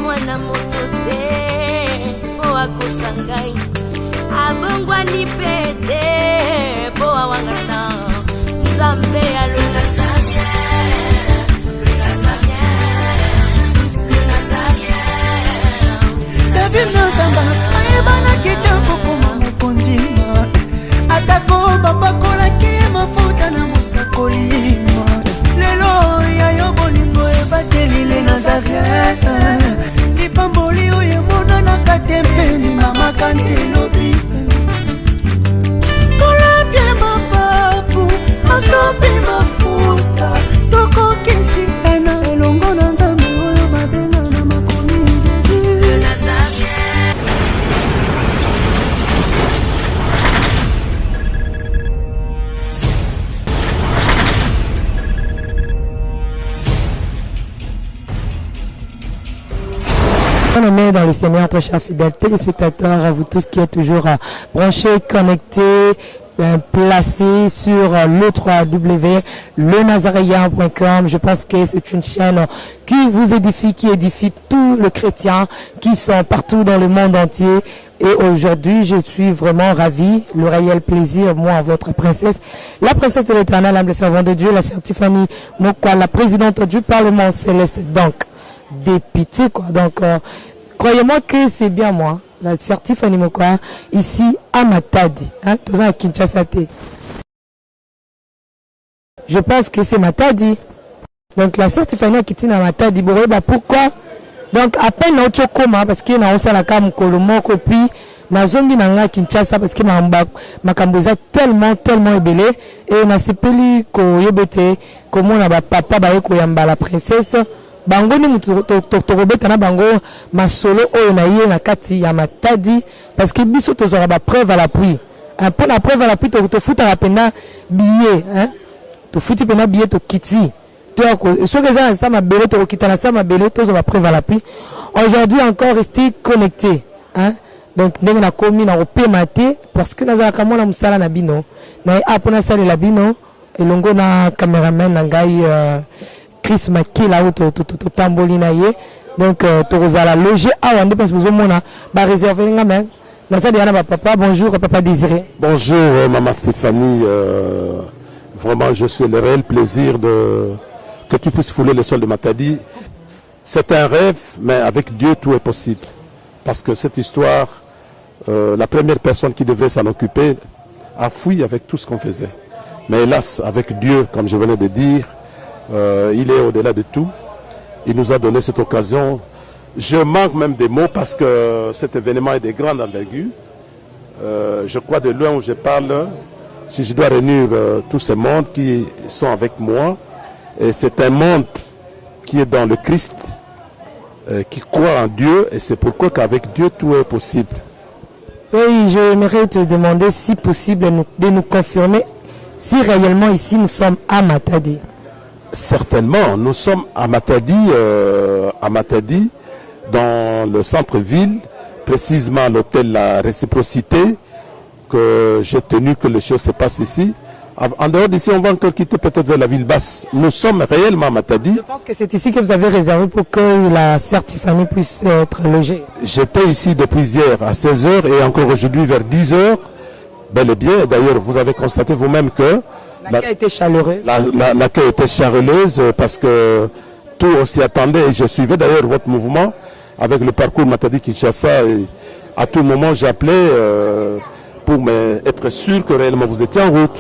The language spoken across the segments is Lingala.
mwana moto te po akosa ngai abongwani pete po awangana nzambe alona David Nzamba ayebana kitoko komana kondima atako bapakolaki mafuta na mosakolima lelo yayo bolingo ebatelile Nazareth lipamboli oyo emonanaka tembeni mama kantelobi kolapie mapapu masopi mafuta tokokisi ena elongo na Nzambe oyo babenga na makomi Jésus. Bien-aimés dans le Seigneur, très chers fidèles téléspectateurs, à vous tous qui êtes toujours branchés, connectés, placés sur le www.lenazaréen.com. Je pense que c'est une chaîne qui vous édifie, qui édifie tous les chrétiens qui sont partout dans le monde entier. Et aujourd'hui, je suis vraiment ravi, le réel plaisir, moi, votre princesse, la princesse de l'Éternel, l'âme servante de Dieu, la sœur Tiffany Mokwa, la présidente du Parlement céleste, donc député, quoi. Donc, croyez-moi que c'est bien moi, la sœur Tiffany Mokwa, ici à Matadi, hein, tous à Kinshasa. Je pense que c'est Matadi. Donc, la sœur Tiffany qui est à Matadi, pourquoi? Donc, à peine notre coma, parce qu'il y a un cam Kolomo, puis, na zongi nanga Kinshasa, parce que ma kamboza tellement ébélé, et na sepeli ko yebete, comme on a papa baye ko yamba la princesse, bango ni mutorobeta na bango masolo oyo na ye na kati ya Matadi parce que biso tozora ba preuve à l'appui un peu la preuve à l'appui to futa rapena billet hein to futi pena billet to kiti to ko so que ça ma belé to kitana ça ma belé to ba preuve à l'appui aujourd'hui encore rester connecté hein donc ndenge na komi na opemate parce que nazala kamona musala na bino na apona sala la bino elongo na cameraman na ngai Chris Makila ou tambolina ye donc tozala loger awa ndé parce que bozomona ba réserver ngamen na ça diana papa bonjour papa Désiré. Bonjour maman Stéphanie, vraiment je suis le réel plaisir de que tu puisses fouler le sol de Matadi. C'est un rêve mais avec Dieu tout est possible parce que cette histoire la première personne qui devrait s'en occuper a fui avec tout ce qu'on faisait mais hélas avec Dieu comme je venais de dire il est au-delà de tout. Il nous a donné cette occasion. Je manque même des mots parce que cet événement est de grande envergure. Je crois de loin où je parle, si je dois réunir tous ces mondes qui sont avec moi, et c'est un monde qui est dans le Christ, qui croit en Dieu, et c'est pourquoi qu'avec Dieu tout est possible. Oui, j'aimerais te demander si possible de nous confirmer si réellement ici nous sommes à Matadi. Certainement, nous sommes à Matadi, dans le centre-ville, précisément à l'hôtel La Réciprocité, que j'ai tenu que les choses se passent ici. En dehors d'ici, on va encore quitter peut-être vers la ville basse. Nous sommes réellement à Matadi. Je pense que c'est ici que vous avez réservé pour que la sœur Tiffany puisse être logée. J'étais ici depuis hier à 16h et encore aujourd'hui vers 10h. Bel et bien, d'ailleurs, vous avez constaté vous-même que l'accueil était chaleureux. L'accueil était chaleureuse parce que tout on s'y attendait. Et je suivais d'ailleurs votre mouvement avec le parcours Matadi-Kinshasa. Et à tout moment, j'appelais pour être sûr que réellement vous étiez en route.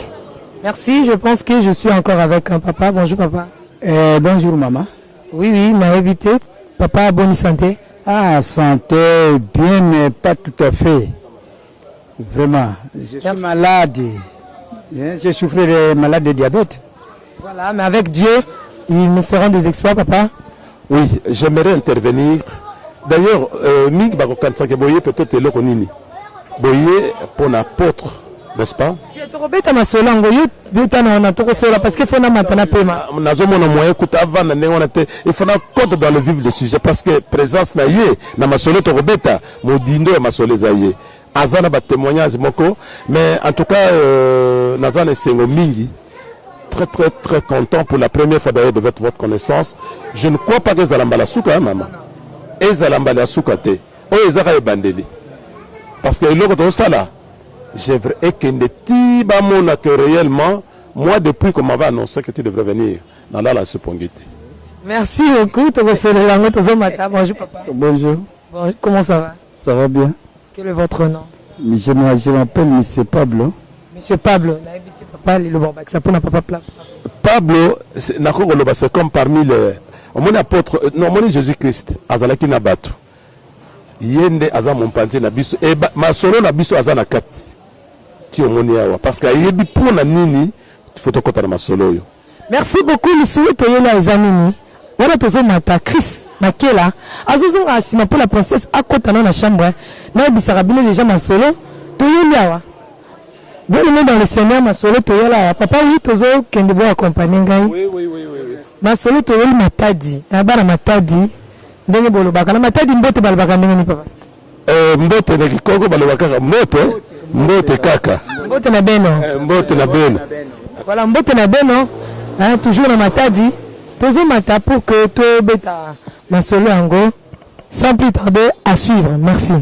Merci, je pense que je suis encore avec un papa. Bonjour papa. Bonjour maman. Oui, m'a invité. Papa, bonne santé. Ah, santé, bien, mais pas tout à fait. Vraiment, je suis malade. J'ai souffert de maladie de diabète. Voilà, mais avec Dieu, ils nous feront des exploits, papa. Oui, j'aimerais intervenir. D'ailleurs, Ming Barokansa Boye peut-être le Konini. Boye pour l'apôtre, n'est-ce pas? Parce qu'il faut maintenant paiement. Il faut compte dans le vif du sujet parce que présence na yé na masolo to robeta modindo ya masolo zaye azana ba témoignage moko mais en tout cas nazana sengo mingi très content pour la première fois d'ailleurs de votre connaissance. Je ne crois pas que Zalamba la souka maman. ezala mbala ya suka te oyo ezaka ebandeli parce que eloko tozosala j'aimerais ekende ti bamona que réellement moi depuis qu'on m'avait annoncé que tu devrais venir nalala sepongi te. Merci beaucoup. Bonjour papa. Bonjour. Bonjour. Comment ça va? Ça va bien. Quel est votre nom? Je m'appelle M. Pablo. Monsieur Pablo. Pablo, c'est comme parmi les... Mon apôtre, non, mon Jésus-Christ, Azalaki Nabato. Yende Aza Mompanti Nabiso. Et ma solo Nabiso Aza Nakati. Parce que yebi pour na nini, il faut te ma solo. Merci beaucoup, Lissou. Toyola Zanini. Voilà, tozo mata Chris Makela. Azozon asima pour la princesse à côté dans la chambre. Na bisarabine déjà ma solo. Toyola. Bien aimé dans le Seigneur, ma solo toyola. Papa oui, tozo kendebo accompagner ngai. Oui. Ma solo toyola matadi. Abana matadi. Ndenge bolo bakana matadi mbote balbaka ndenge ni papa. Mbote na kikoko balbaka mbote kaka. Mbote na beno. Mbote na beno. Voilà, mbote na beno. Hein, toujours na matadi. Toujours mata pour que tu beta ma solo ango. Sans plus tarder, à suivre. Merci.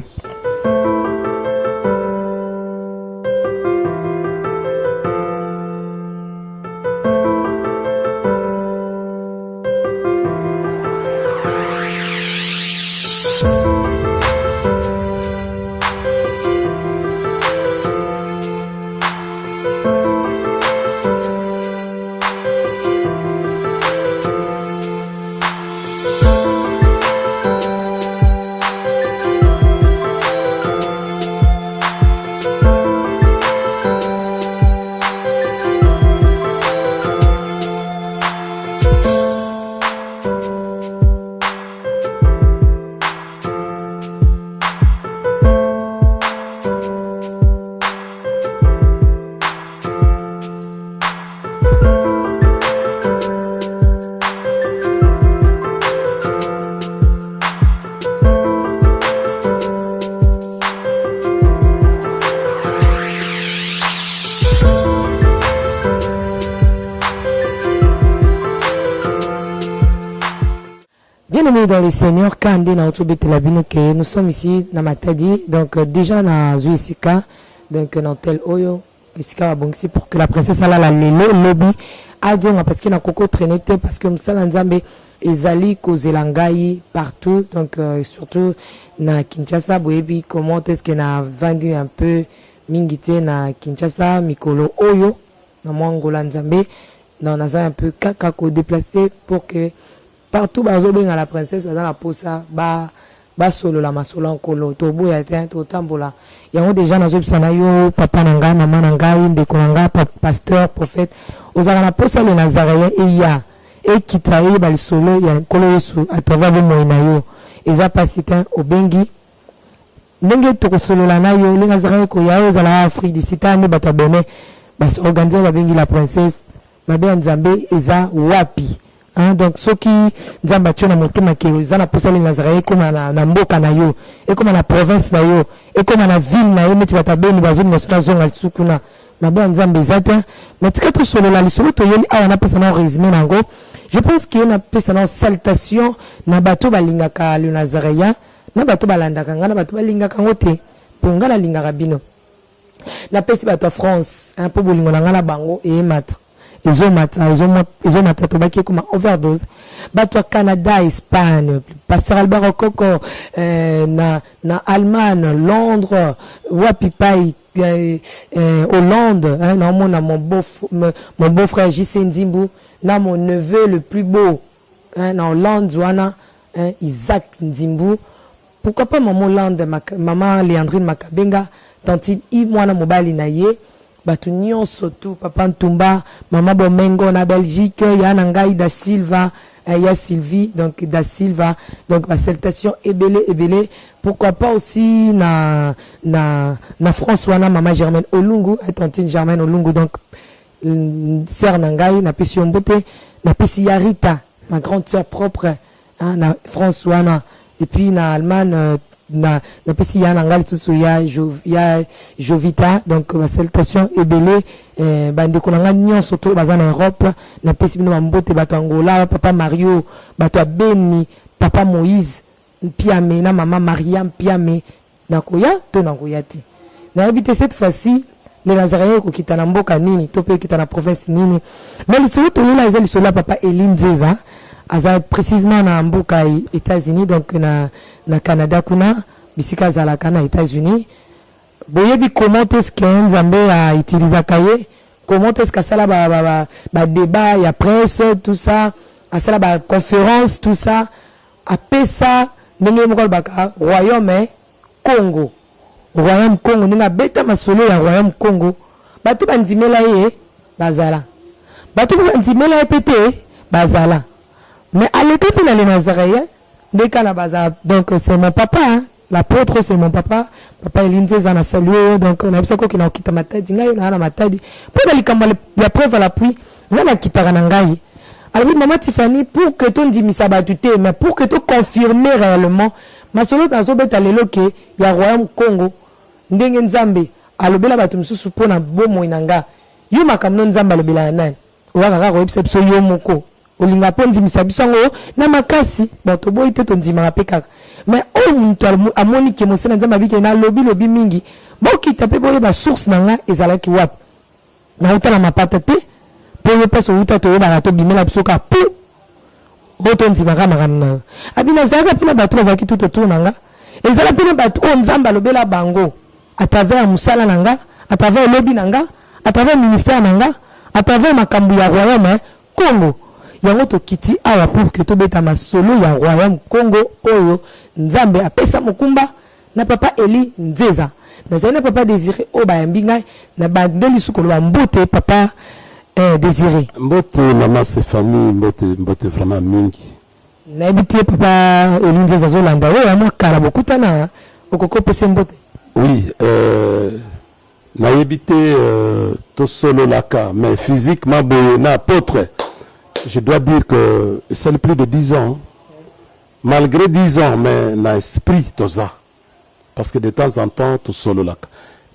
Bien-aimés dans le Seigneur, Kande na Otobete Labino que nous sommes ici dans Matadi, donc déjà na Zuisika, donc dans tel Oyo, Isika Wabongsi pour que la princesse ala la lelo lobby a dit parce qu'il a coco traîné parce que Msala Nzambe ezali kozelangai partout, donc surtout na Kinshasa, boyebi comment est-ce qu'on a vendu un peu mingite na Kinshasa, Mikolo Oyo, na Mwangola Nzambe, na naza un peu kaka ko déplacer pour que partout bazobenga à la princesse dans la posa ba solo la masolo nkolo to boya te to tambola yango déjà nazo bisana yo papa nanga mama nanga ndeko nanga pasteur prophète ozala na posa le nazaréen et ya et kitaye ba solo ya nkolo Yesu à travers le moina yo eza pasita obengi ndenge to solo la na yo le nazaréen ko ya ozala Afrique d'ici tane bata bene bas organiser ba bengi la princesse mabe nzambe eza wapi. Hein, donc ceux qui nzamba tuna motema ke zana posali Nazaré comme na mboka na yo et comme na province na yo et comme na ville na yo meti batabeni bazoni na sota zonga sukuna na ba nzambe zata mais tika to solo la lisolo to yeli awa na pesa na résumé nango je pense qu'il y a pesa na salutation na bato balingaka le Nazaréen na bato balandaka ngana bato balingaka ngote ponga la lingaka bino na pesi bato France un peu bolingo na ngala bango et matra ils ont matatu comme overdose bato Canada Espagne pasteur Albert Coco na Allemagne Londres wapipai Hollande hein, na mon beau frère J.C. Ndimbu na mon neveu le plus beau hein, na Hollande wana hein, Isaac Ndimbu pourquoi pas maman Hollande maman Léandrine Makabenga tantine I mwana mobali na ye batu nyonso tout papa Ntumba maman Bomengo na Belgique ya nangai da Silva ya Sylvie donc da Silva donc la salutation ebele pourquoi pas aussi na François na maman Germaine Olungu tantine Germaine Olungu donc sœur nangai na pesi mbote na pesi Yarita ma grande sœur propre hein, na François na et puis na Allemagne na pesi ya nangali tusu ya Jovita donc la salutation ebele bande konanga nyonso to baza na Europe na pesi bino mbote bato Angola papa Mario bato Beni papa Moïse Piame na maman Mariam Piame nakoya to nakoya te na habité cette fois-ci les Nazaréens ko kitana mboka nini to pe kitana province nini mais le solo to là ils sont là papa Eline Zeza aza précisément na mboka États-Unis donc na Canada kuna bisika zala kana États-Unis boyebi comment est-ce que Nzambe a utilisé kaye comment est-ce que ça là ba débat ya presse tout ça à ça là ba conférence tout ça après ça ndenge moko baka royaume Congo royaume Congo ninga beta masolo ya royaume Congo batu bandimela ye bazala batu bandimela ye pété bazala mais à l'époque il les Nazaréens dès qu'à la bazala donc c'est mon papa hein? L'apôtre c'est mon papa Eline Zeza na salué donc on a vu ça ko kina okita matadi ngai na matadi pour dali kamba ya preuve à l'appui na kitara na ngai. Alors oui, maman Tiffany, pour que ton dimisa batute, mais pour que tu confirmes réellement, ma solo dans ce bête à l'éloque, il y a royaume Congo, ndenge nzambe, alobela batum susu pona bomo inanga, yo makamno nzamba alobela nan, ouaka ko epsepso yo moko, olinga pon dimisa bisongo, na makasi, bon to boy te ton dimara pekaka, mais oh muntu amoni ke mosena nzamba bike na lobi mingi, bon ki tape boye ba source nanga ezalaki wap, na utala mapata te, pour ne pas se outer to barato bimela bisoka pou auto nzimaka makana abina zaka pina bato bazaki tout autour nanga ezala pina bato o nzamba lobela bango à travers musala nanga à travers lobby nanga à travers ministère nanga à travers makambu ya royaume Congo yango to kiti awa pour que to beta masolo ya royaume Congo oyo nzambe apesa mokumba na papa Eli Nzeza na zana papa désiré o ba mbinga na bandeli sukolo ba mbote papa Désiré. Mbote maman Stéphanie, mbote vraiment mingi. Na habité papa Eline Zeza Zolanda, ouais, moi Karabokutana, okoko pese mbote. Oui, na habité to solo laka, mais physiquement na apôtre. Je dois dire que c'est plus de 10 ans. Malgré 10 ans, mais na esprit toza. Parce que de temps en temps to solo laka.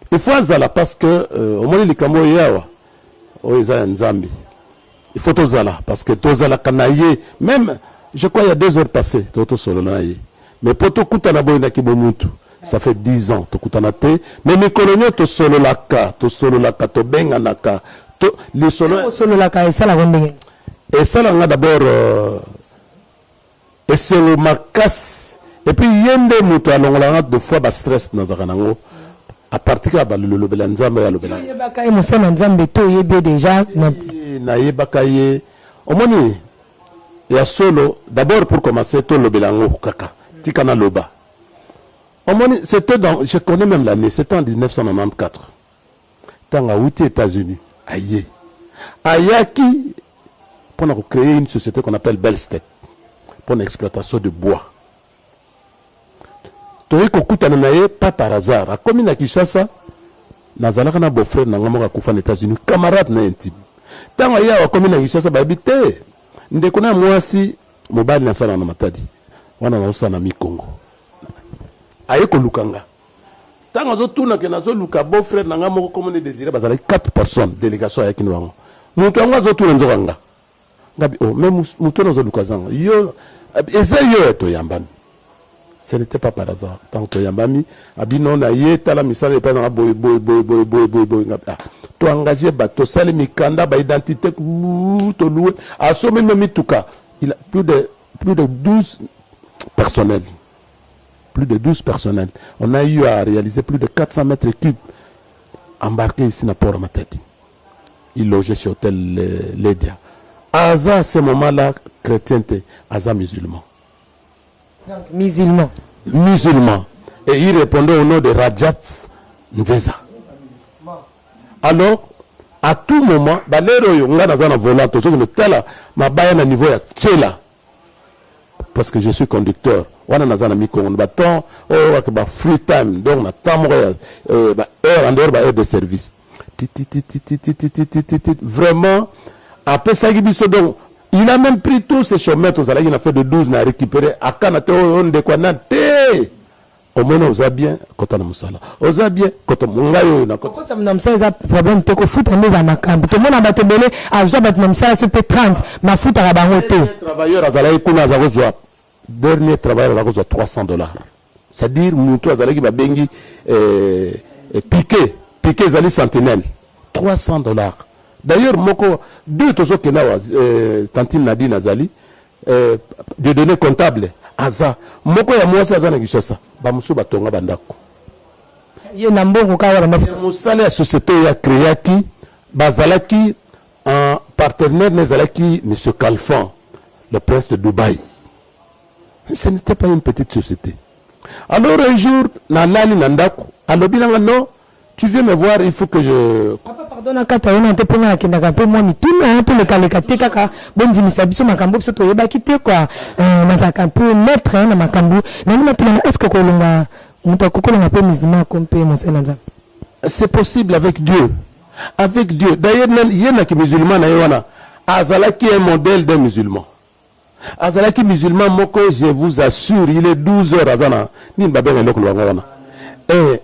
Il faut azala parce que au moins les kamo yawa. Il faut tozala parce que tozala kanaye même je crois il y a 2 heures passées toto solo naye mais pour to kutana boyna kibomuntu ça fait 10 ans to kutana te mais les coloniaux to solo laka to benga naka to les solo laka et ça la gondenge et ça là d'abord et c'est le makas et puis yende muto alongolanga de fois ba stress na zakanango à partir de le belanzamba ya le belan. Yebaka e mosana nzambe to yebe déjà na yebaka ye omoni ya solo d'abord pour commencer to le belango kaka tikana loba. Omoni c'était dans je connais même l'année c'était en 1994. Tanga outi États-Unis aye. Ayaki pour créer une société qu'on appelle Bellstek pour l'exploitation de bois. Toyeko kutana naye pas par hasard. A comme na Kinshasa, nazalaka na beau-frère na ngamo ka kufa aux États-Unis, camarade na intime. Tanga ya comme na Kinshasa ba habité. Ndeko na mwasi mobali na sala na matadi. Wana na osana mi Congo. Ayeko lukanga. Tanga zo tuna ke nazo luka beau-frère na ngamo comme ne désiré bazala 4 personnes délégation ya kinwango. Mutu anga zo tuna nzokanga. Ngabi oh même mutu nazo luka zanga. Yo ezeyo to yambani. Ce n'était pas par hasard. Tant que Yambami, Abino na yeta la misale et pas dans la boy. Tu engagé bateau, sale mikanda, ba identité, to loué. À ce même mituka, il a plus de 12 personnels. Plus de 12 personnels. On a eu à réaliser plus de 400 mètres cubes embarqués ici dans Port Matadi. Il logeait chez Hôtel Lédia. Aza, à ce moment-là, chrétienté, Aza musulman. Donc, musulman. Musulman. Et il répondait au nom de Rajab Nzeza. Alors, à tout moment, niveau parce que je suis conducteur. Free time, donc heure de service. Vraiment, après ça, il a même pris tous ces chemins, il a fait de 12, il a récupéré. À Kanate, on de quoi au moins, on a bien, quand on a moussala. On a bien, quand on a eu. Quand on a un problème, tu as foot en maison à camp. Tout le monde a battu belé, à Zoa, bat même ça, super 30, ma foot à la bangote. Travailleur, à Zalaï, Kuna, Zarozoa. dernier travail à cause de $300. C'est-à-dire, Moutou Azalaki Babengi piqué Zali Sentinelle. $300. D'ailleurs, Moko, deux tozo kenawa, Tantine Nadine Azali, de données comptables, Aza, Moko ya mwasi Azana Gishasa, Bamusu Batonga Bandako. Ye Nambongo Kawara Mafuta. Moussale la société ya créaki, Bazalaki, en partenaire Nezalaki, M. Kalfan, le prince de Dubaï. Ce n'était pas une petite société. Alors un jour, Nalali Nandako, Alobilanga non, tu viens me voir, il faut que je... Papa, pardon, Kata, on a été pour la Kendaka, moi, mais tout le Kalekate, Kaka, bon, Dimisabiso, Makambo, Soto, Yeba, quitte quoi, Mazakampo, maître, Makambo, est-ce que Kolonga, Moutakoko, peu musulman, comme mon Sénat? C'est possible avec Dieu. Avec Dieu. D'ailleurs, il y en a qui musulmans, Azalaki est un modèle d'un musulman. Azalaki musulman, Moko, je vous assure, il est 12 heures, Azana.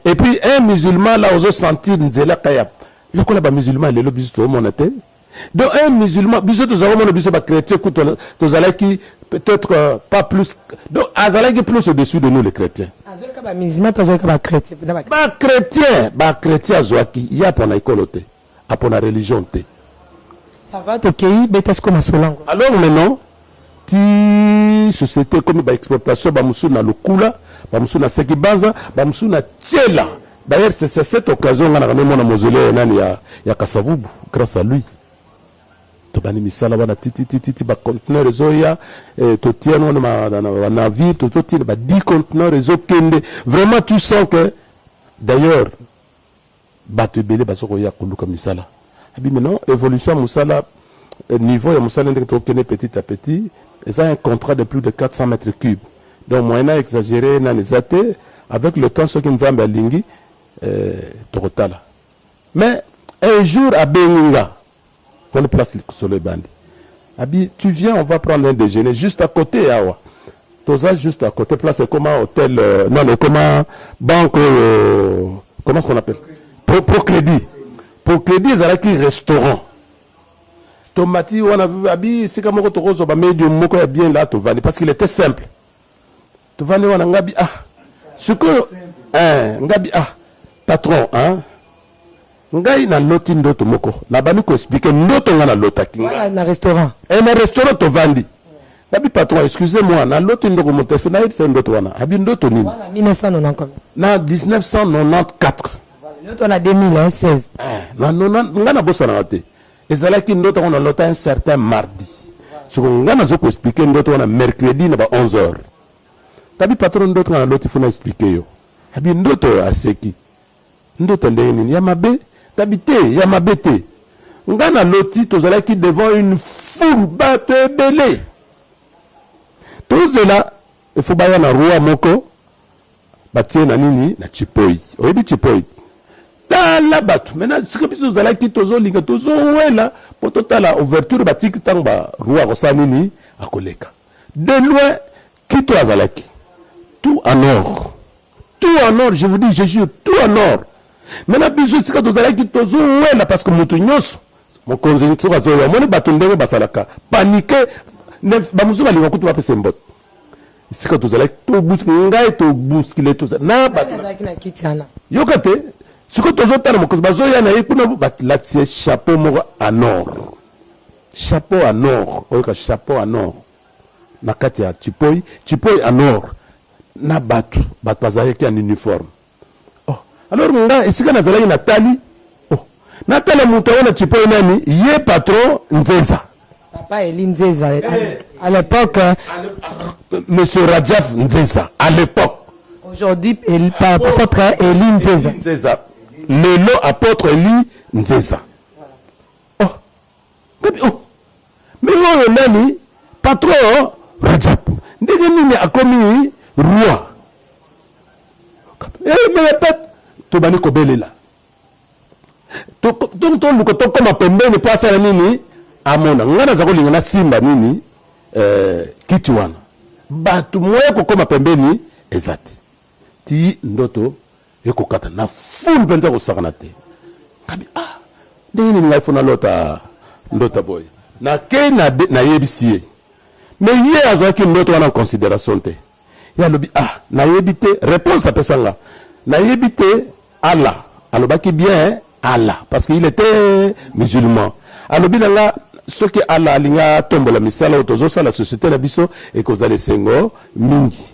Et puis, un musulman, là, aux sentir, Nzela Kayap. Le collègue musulman, il est le bisoto, mon été. Donc, un musulman, bisoto, nous avons le bisoto, chrétien, Azalaki, peut-être pas plus. Donc, Azalaki plus au-dessus de nous, les chrétiens. Azalaki musulman, Azalaki chrétien. Chrétien, Azalaki, il y a pour la école, pour la religion. Ça va, ok, Betesco Masolango. Alors, maintenant, ti société comme l'exportation bamusu na lokula bamusu na sekibanza bamusu na tchela. D'ailleurs c'est cette occasion on a ramené mon mausolée nani ya Kasavubu grâce à lui to bani misala wana titi ba conteneur zoya to tiano na navire to tini ba 10 conteneurs zo kende. Vraiment tu sens que d'ailleurs batu belé basoko ya kuluka misala abi maintenant évolution musala niveau ya musala ndeke to kene petit à petit. Ils ont un contrat de plus de 400 mètres cubes. Donc, moyen exagéré, avec le temps, ce qui nous a lingi, Torotala. Mais, un jour, à Beninga, on est place sur le bandit. Abi, tu viens, on va prendre un déjeuner juste à côté, Awa. Toza, juste à côté, place comment, hôtel, non, mais comment, banque, comment est-ce qu'on appelle? Procrédit. Procrédit, ils ont un restaurant. Tomati, on a vu, Abi, c'est comme on a médium, moko est bien là, Tovani, parce qu'il était simple. Tovani, on a ngabi, ah, ce que, ngabi, ah, patron, hein, ngai na loti ndoto moko, na bani ko expliquer ndoto nga na lotaki. Voilà, na restaurant. Na restaurant Tovandi. Ngabi patron, excusez-moi, na loti ndoko motefu, na c'est ndoto wana. Abi ndoto nini? Voilà, 1990 comme. Na 1994. Voilà, ndoto na 2016. Na nga na bossa na te. Et c'est là qu'il nous a noté un certain mardi. Ce qu'on a expliqué, nous avons mercredi à 11h. Tabi patron d'autres a l'autre, il faut expliquer. Tabi d'autres a seki. D'autres l'ennemi. Yamabe, tabi te, yamabe te. On a l'autre, tous là qui devant une foule batte belée. Tout cela, il faut bailler na roi moko. Batie na nini na chipoi. Oyebi chipoi. La batte. Maintenant, ce que vous allez quitter aux ligas, tous ouais là, pour toute la ouverture, batik tamba, roi Rosanini, à Koleka. De loin, quitte aux Azalaki. Tout en or. Tout en or, je vous dis, je jure, tout en or. Maintenant, bisous, c'est que vous allez quitter aux ouais là, parce que Moutouignos, mon conseiller, sur Azoya, mon batundé, basalaka, paniqué, bamoussou, va lui couper ses bottes. C'est que vous allez tout bousculer, tout ça. Na, yokate. Ce que tu as dit, chapeau en or. Chapeau en or. Chapeau en or. Nakatia, chipoi en or. Na batu. Batu qui en uniforme. Oh. Alors, ici, quand on a Nathalie. Oh. Nathalie Moutaouana chipoi nani. Yé patron Nzeza. Papa Eli Nzeza. À l'époque. Monsieur Radjaf Nzeza. À l'époque. Aujourd'hui, apôtre Eli Nzeza. Le lot apôtre Eli Nzeza. Oh. Mais on nani patron Rajab. Ndenge nini a commis roi. Mais répète, to bani ko belela. To comme pembeni place na nini amona. Ngana za kolinga na simba nini kitwana. Batu moyo ko comme pembeni ezati. Ti ndoto ekokata na full benza ko sakana te kabi ndeni ngai fona lota ndota boy na ke na yebisie mais hier azwaki ndoto wana en considération te ya lobi ah nayebi te réponse apesanga nayebi te Allah alobaki bien Allah parce qu'il était musulman alobi nanga soki Allah alinga tombola misala otozo la société na biso et kozala sengo mingi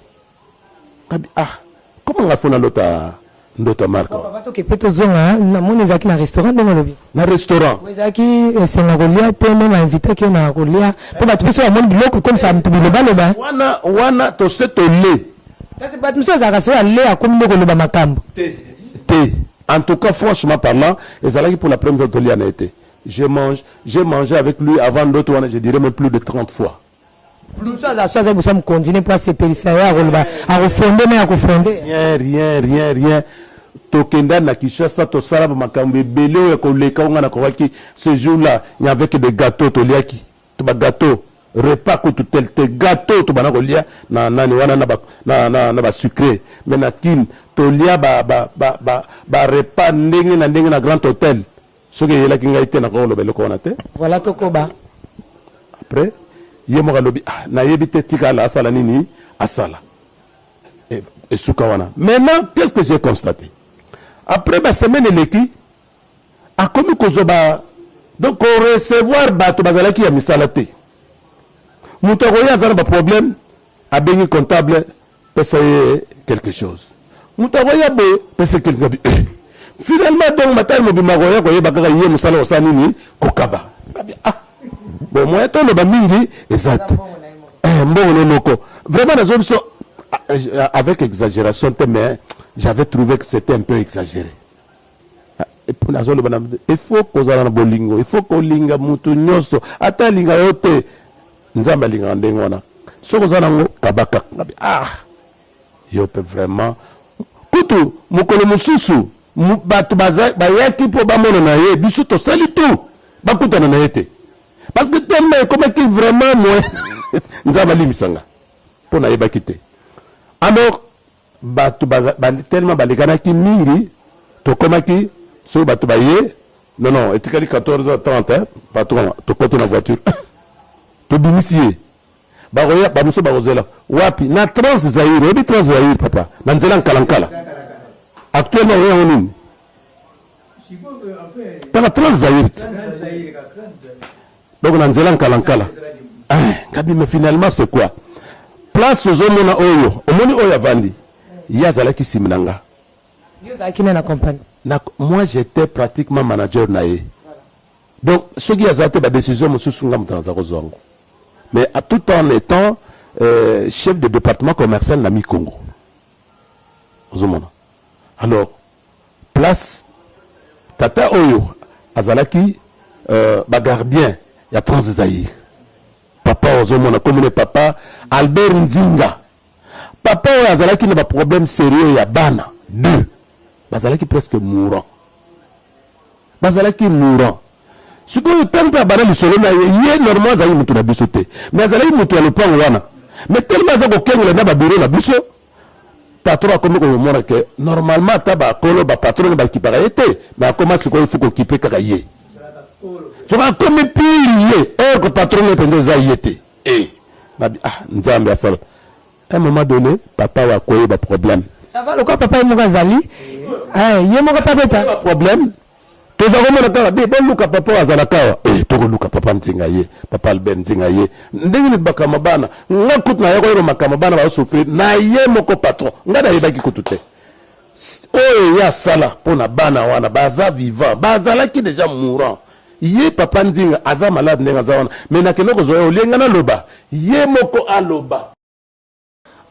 kabi ah comment ngafuna ndota marka bato ke peto zonga na moni zaki na restaurant ndenge lobi na restaurant zaki senga kolia te même invité ke na kolia po bato biso amoni biloko comme ça mtu biloba wana to se to le kasi bato biso zaka so ale akomi ndeko loba makambo te en tout cas franchement parlant ezalaki pour la première fois tolia na été j'ai mangé avec lui avant d'autres je dirais même plus de 30 fois rien tokenda na Kinshasa to sala ba makambo ebele ya koleka nga na kowaki ce jour là il y avait que des gâteaux toliaki to ba gâteau repas ko tout tel gâteau to bana kolia na nani wana na ba sucré mais na kin tolia ba repas ndenge na grand hôtel ce que yela kinga ite na ko lobelo ko na te voilà tokoba après yemo lobi na yebite tika la asala nini asala et sukawana maintenant qu'est-ce que j'ai constaté après la semaine eleki a commis kozoba donc on recevoir bato bazalaki ya misala te muto ko ya zana ba problème a bengi comptable pesa quelque chose muto ko ya bo pesa quelque chose finalement donc matal mo bima ko ya ko yeba kaka yé musala osani ni kokaba bon moi to le ba mingi exact mbongo noko vraiment na zone so avec exagération mais j'avais trouvé que c'était un peu exagéré. Il faut qu'on ait un bolingo, il faut qu'on linga mutu nyoso, ata linga yote, nzamba linga ndengona. So qu'on ait un kabaka, yo peut vraiment. Kutu, mukolo mususu, batu bayaki po bamono na ye, bisu to sali tout, bakuta na yete. Parce que tellement comme qui vraiment moi, nzamba limisanga, pour na yeba kite. Alors, batu tellement balikanaki mingi tokomaki so batu baye non etikali 14h30 patron to kote na voiture to bimisier baroya bamuso barozela wapi na trans Zaïre obi trans Zaïre papa na nzela nkalankala actuellement on est nini tala trans Zaïre donc na nzela nkalankala kabi mais finalement c'est quoi place aux hommes oyo omoni oyo avandi Yazala qui simnanga. Moi j'étais pratiquement manager naé. Donc ce qui a été la décision mais à tout en étant chef de département commercial Nami Congo. Alors place Tata Oyo Azalaki gardien il y a trans Zaïre. Papa Ozomona comme le papa Albert Nzinga. Papa Azalaki n'a pas problème sérieux ya bana deux bazalaki presque mourant bazalaki mourant ce que tant que bana le solo na yé normalement zaï mutu na biso te mais azalaki mutu ya lopango wana mais tellement za ko kengola na ba bureau na biso patron comme ko mona que normalement ta ba kolo ba patron ba kipara été mais comment tu ko faut ko kiper kaka yé so ka comme pilier que patron ne pense za yété nzambe asala. À un moment donné, papa a quoi de problème. Ça va, le quoi papa est mon gazali? Il est mon papa. Problème. Tu as vraiment le bon look à papa Azalaka. Tu as look à papa Nzingaye, papa Albert Nzingaye. Ndenge bakamabana, ngakut na yako makamabana ba souffrir. Na ye moko patron. Ngada yebaki kutute. Oh ya sala pona bana wana baza vivant. Bazala qui déjà mourant. Ye papa Nzinga aza malade ndenga za wana. Mais na kenoko zo olenga na loba. Ye moko aloba.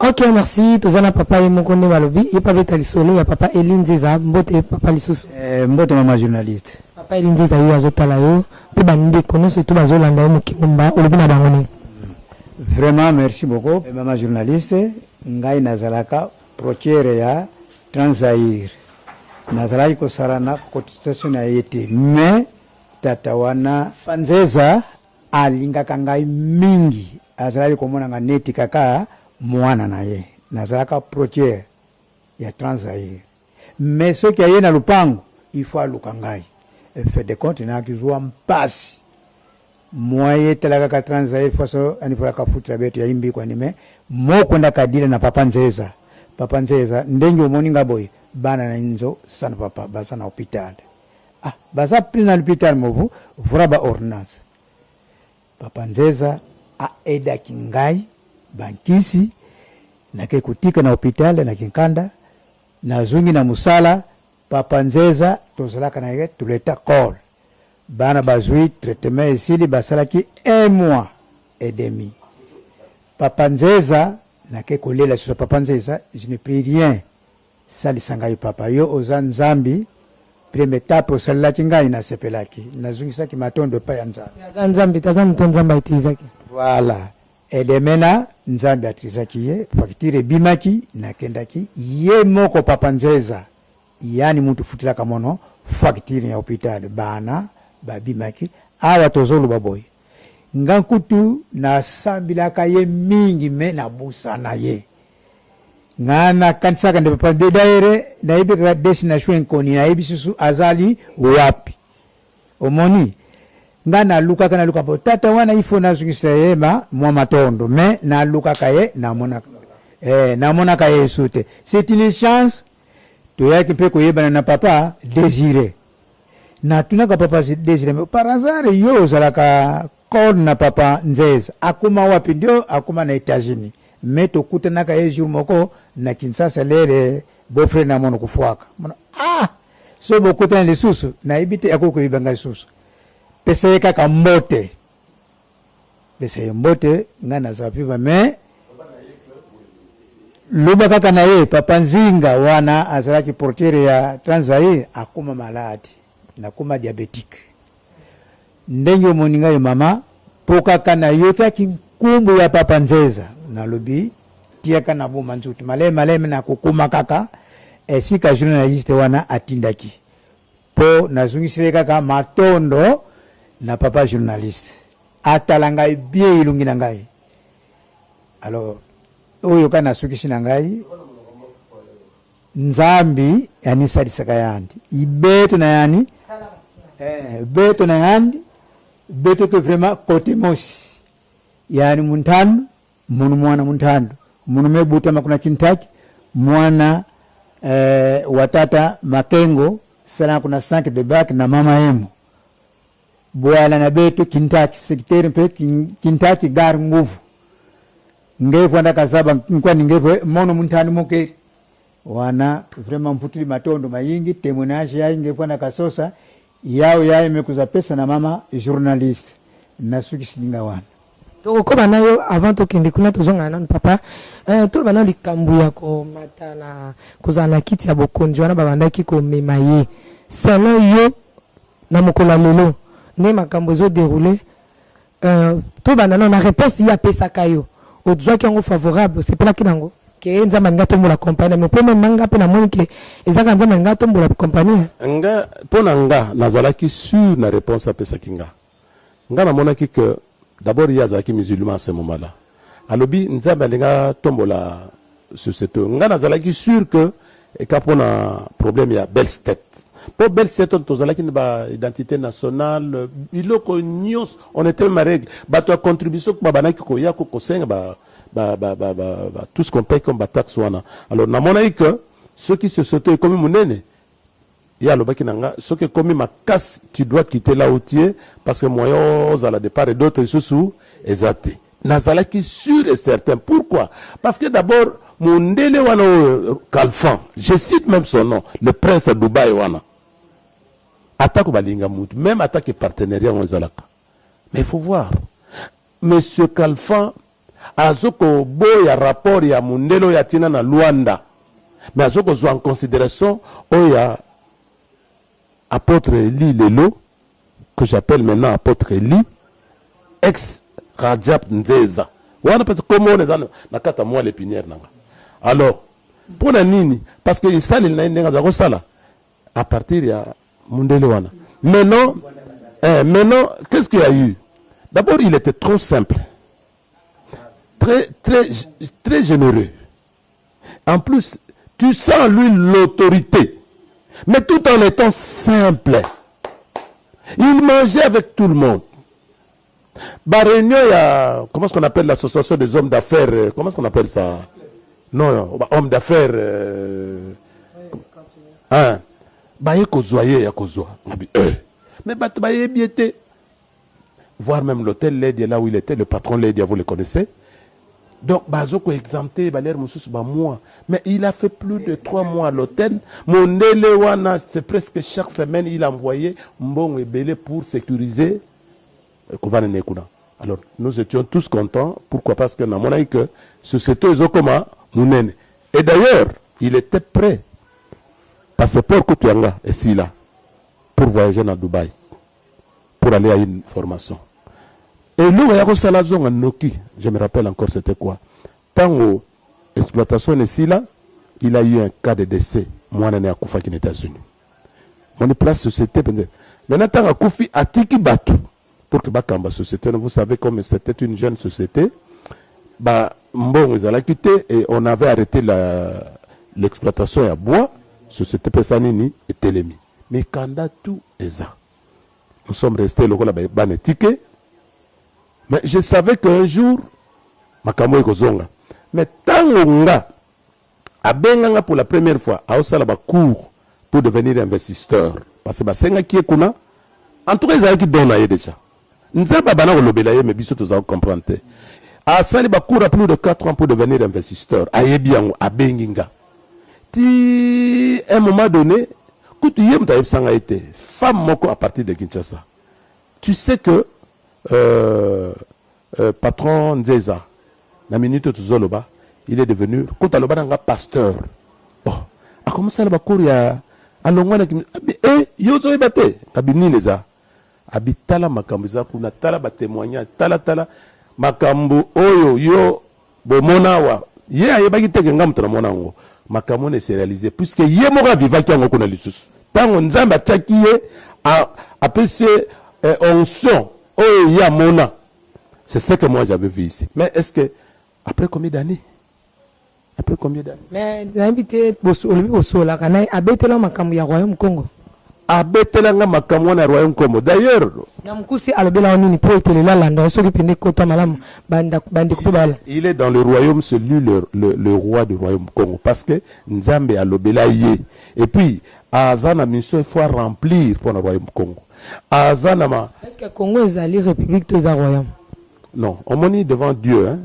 Ok, merci. Tozana papa et mon connaît Walobi. Il pas bête à l'isolo. Il y a papa Eline Ziza. Mbote papa l'isous. Mbote maman journaliste. Papa Eline Ziza yo azotala yo. Pe bande kono surtout bazolanda yo mukimba. Olobi na bangoni. Vraiment merci beaucoup. Maman journaliste. Ngai nazalaka procureur ya Transaïr. Nazalaki ko sarana cotisation na yete. Mais tata wana fanzeza alinga kangai mingi. Azalaki komona nganeti kaka. Mwana na ye nazalaka procureur ya Transaïr mais ce qui est na lupango il faut aluka ngai fait de compte na kizwa mpasi moye telaka ka transair faso anifura ka futra betu ya imbi kwa nime mo kwenda kadile na papa nzeza ndenge umoninga boy bana na nzo sana papa basa na hospital basa pina hospital movu vuraba ordonnance papa nzeza aeda kingai bankisi na ke kutika na hospital na kinkanda na zungi na musala papa nzeza tozalaka na ye tuleta call bana bazui traitement isili basalaki 1 mois et demi papa nzeza na ke kolela sur papa nzeza je ne prie rien salisa ngai papa yo oza nzambi première étape osalaki ngai na sepelaki nazungisaki matondo pa ya nzambi taza muto nzambi aitizaki voilà edemena nzambi atizaki ye fakitire bimaki na kendaki ye moko papa nzeza yani muntu futila kamono fakitire ya hospital bana babimaki awa tozolo baboy ngankutu na sambilaka ye mingi me na busana ye ngana kansaka nde papa de daire na ibe ka destination koni na ibi susu azali wapi omoni ngana luka kana luka po tata wana ifo na zungisira yema mwa matondo me na luka kaye na mona kaye sute c'est une chance to yaki pe ko yeba na papa désiré na tunaka papa désiré me par hasard yo zalaka kon na papa nzeza akuma wapi ndio akuma na États-Unis me to kutana kaye jour moko na Kinshasa lere beau-frère na mono kufuaka so bokutana le susu na ibite akoko ibanga susu pese kaka mbote pese mbote ngana zapiva me luba kaka na ye papa nzinga wana azalaki portiere ya Transair akuma maladi na kuma diabetique ndenyo moninga ye mama poka kana yota kinkumbu ya papa nzeza na lobi tia kana buma nzuti maleme na kukuma kaka esika journaliste wana atindaki po nazungisire kaka matondo na papa journaliste atalanga bien ilungi na ngai alors oyo kana sukisi na ngai nzambi yani sadisaka yandi ibeto na yani beto na yandi beto ke vraiment côté mosi yani muntano munu mwana muntano munu mebuta makuna kintaki mwana watata makengo sana kuna 5 de bac na mama yemo boala na beto kintaki sekretari mpe kintaki gar nguvu ngevu anda kazaba nkwa ningevu mono muntani moke wana vraiment mputuli matondo mayingi témoignage ya ngevu anda kasosa yao imekuza pesa na mama journaliste na sukisilinga wana toko bana yo avant tokende kuna tozonga na papa to bana likambu ya ko mata na kozala kiti ya bokonzi wana babandaki ko memaye selon yo na mokola lelo ne makambo zo déroulé to bana na réponse ya pesa kayo odzwa ki ngo favorable c'est pas kinango ke nzamba ngato mbola compagnie mais pour manga pe na moni ke ezaka nzamba ngato mbola compagnie nga pona nga nazalaki sur na réponse à pesa kinga nga na monaki que d'abord il y a zaki musulman à ce moment-là alobi nzamba linga tombola sur cette nga nazalaki sûr que et kapona problème ya Belstet pour Belstet on tozalaki ba identité nationale iloko nyos on était ma règle ba to contribution ko banaki ko ya ko senga ba tout ce qu'on paye comme taxe wana alors na mona que ceux qui se sautent comme munene ya lobaki nanga ce que comme ma casse tu dois quitter là où tu es parce que moyo za la départ et d'autres sous exact nazalaki sûr et certain pourquoi parce que d'abord Mundele wana Kalfan je cite même son nom le prince de Dubaï wana attaque balinga mutu même attaque partenariat en zalaka mais il faut voir monsieur Kalfan azoko boya rapport ya Mundelo ya tina na Luanda mais azoko zo en considération oya apôtre Eli Lelo que j'appelle maintenant apôtre Eli ex Rajab Nzeza wana peut comment on est na kata moi l'épinière nanga alors pour la nini parce que ça il n'a pas sala à partir ya Mundele wana maintenant qu'est-ce qu'il y a eu d'abord il était trop simple très généreux en plus tu sens lui l'autorité mais tout en étant simple il mangeait avec tout le monde Bah, réunion, il y a, comment est-ce qu'on appelle l'association des hommes d'affaires, comment est-ce qu'on appelle ça? Non, hommes d'affaires, hein? Bah, il y a Kozoye, il y a Kozoa. Mais bah, tu vas bien été. Voir même l'hôtel, l'aide, là où il était, le patron l'aide, vous le connaissez. Donc, Bazoko exempté, Baler Moussous, moi. Mais il a fait plus de 3 mois à l'hôtel. Mon Elewana, c'est presque chaque semaine, il a envoyé Mbong et Belé pour sécuriser Kovan Nekuna. Alors, nous étions tous contents. Pourquoi? Parce que nous avons dit que société Zokoma, Mounene. Et d'ailleurs, il était prêt. Passeport Koutouanga, et si là, pour voyager dans Dubaï, pour aller à une formation. Et nous, je me rappelle encore c'était quoi. Tant l'exploitation ici là, il a eu un cas de décès. Moi, je suis à Koufa qui est aux États-Unis. On est place société. Maintenant, tant à Koufi, à Tiki Batou, pour que Bakamba société, vous savez comme c'était une jeune société, bah, bon, ils allaient quitter et on avait arrêté l'exploitation à bois, société Pessanini et Télémi. Mais quand tout est ça, nous sommes restés là, on a ticket. Mais je savais qu'un jour, Makamo est Kozonga. Mais tant qu'on a Benganga pour la première fois, a aussi la cours pour devenir investisseur. Parce que Senga qui est Kuna, en tout cas, ils ont qui donnent déjà. Nous avons pas banal le belaye, mais bisous tous à comprendre. A Sali cours à plus de 4 ans pour devenir investisseur. A Yebiango, a Benginga. À un moment donné, quand tu y es, été femme moko à partir de Kinshasa. Tu sais que patron Nzeza, la minute Tuzoloba, il est devenu, quand il est pasteur. Oh, a commencé à courir à Longwana qui eh, yozo ebate, kabini neza. Abitala makambuza kuna tala ba témoignage, tala makambu oyo yo bomonawa. Ye ayebaki teke ngamuto na monango. Makambo ne s'est réalisé puisque ye mora vivaki ngo kuna lisusu. Tango nzamba takiye a pese onction. Oh, il y a Mona. C'est ce que moi j'avais vu ici. Mais est-ce que, après combien d'années? Après combien d'années? Mais, invité, Bosola, Kanai, Abetela Makamu, ya Royaume Congo. Abetela Makamu, na Royaume Congo. D'ailleurs, il est dans le royaume, c'est lui le roi du Royaume Congo. Parce que Nzambe a l'obéla yé. Et puis, à Azana mission, il faut remplir pour le Royaume Congo. Est-ce que le Congo est allé République de Royaume? Non, on monnaie devant Dieu. Hein.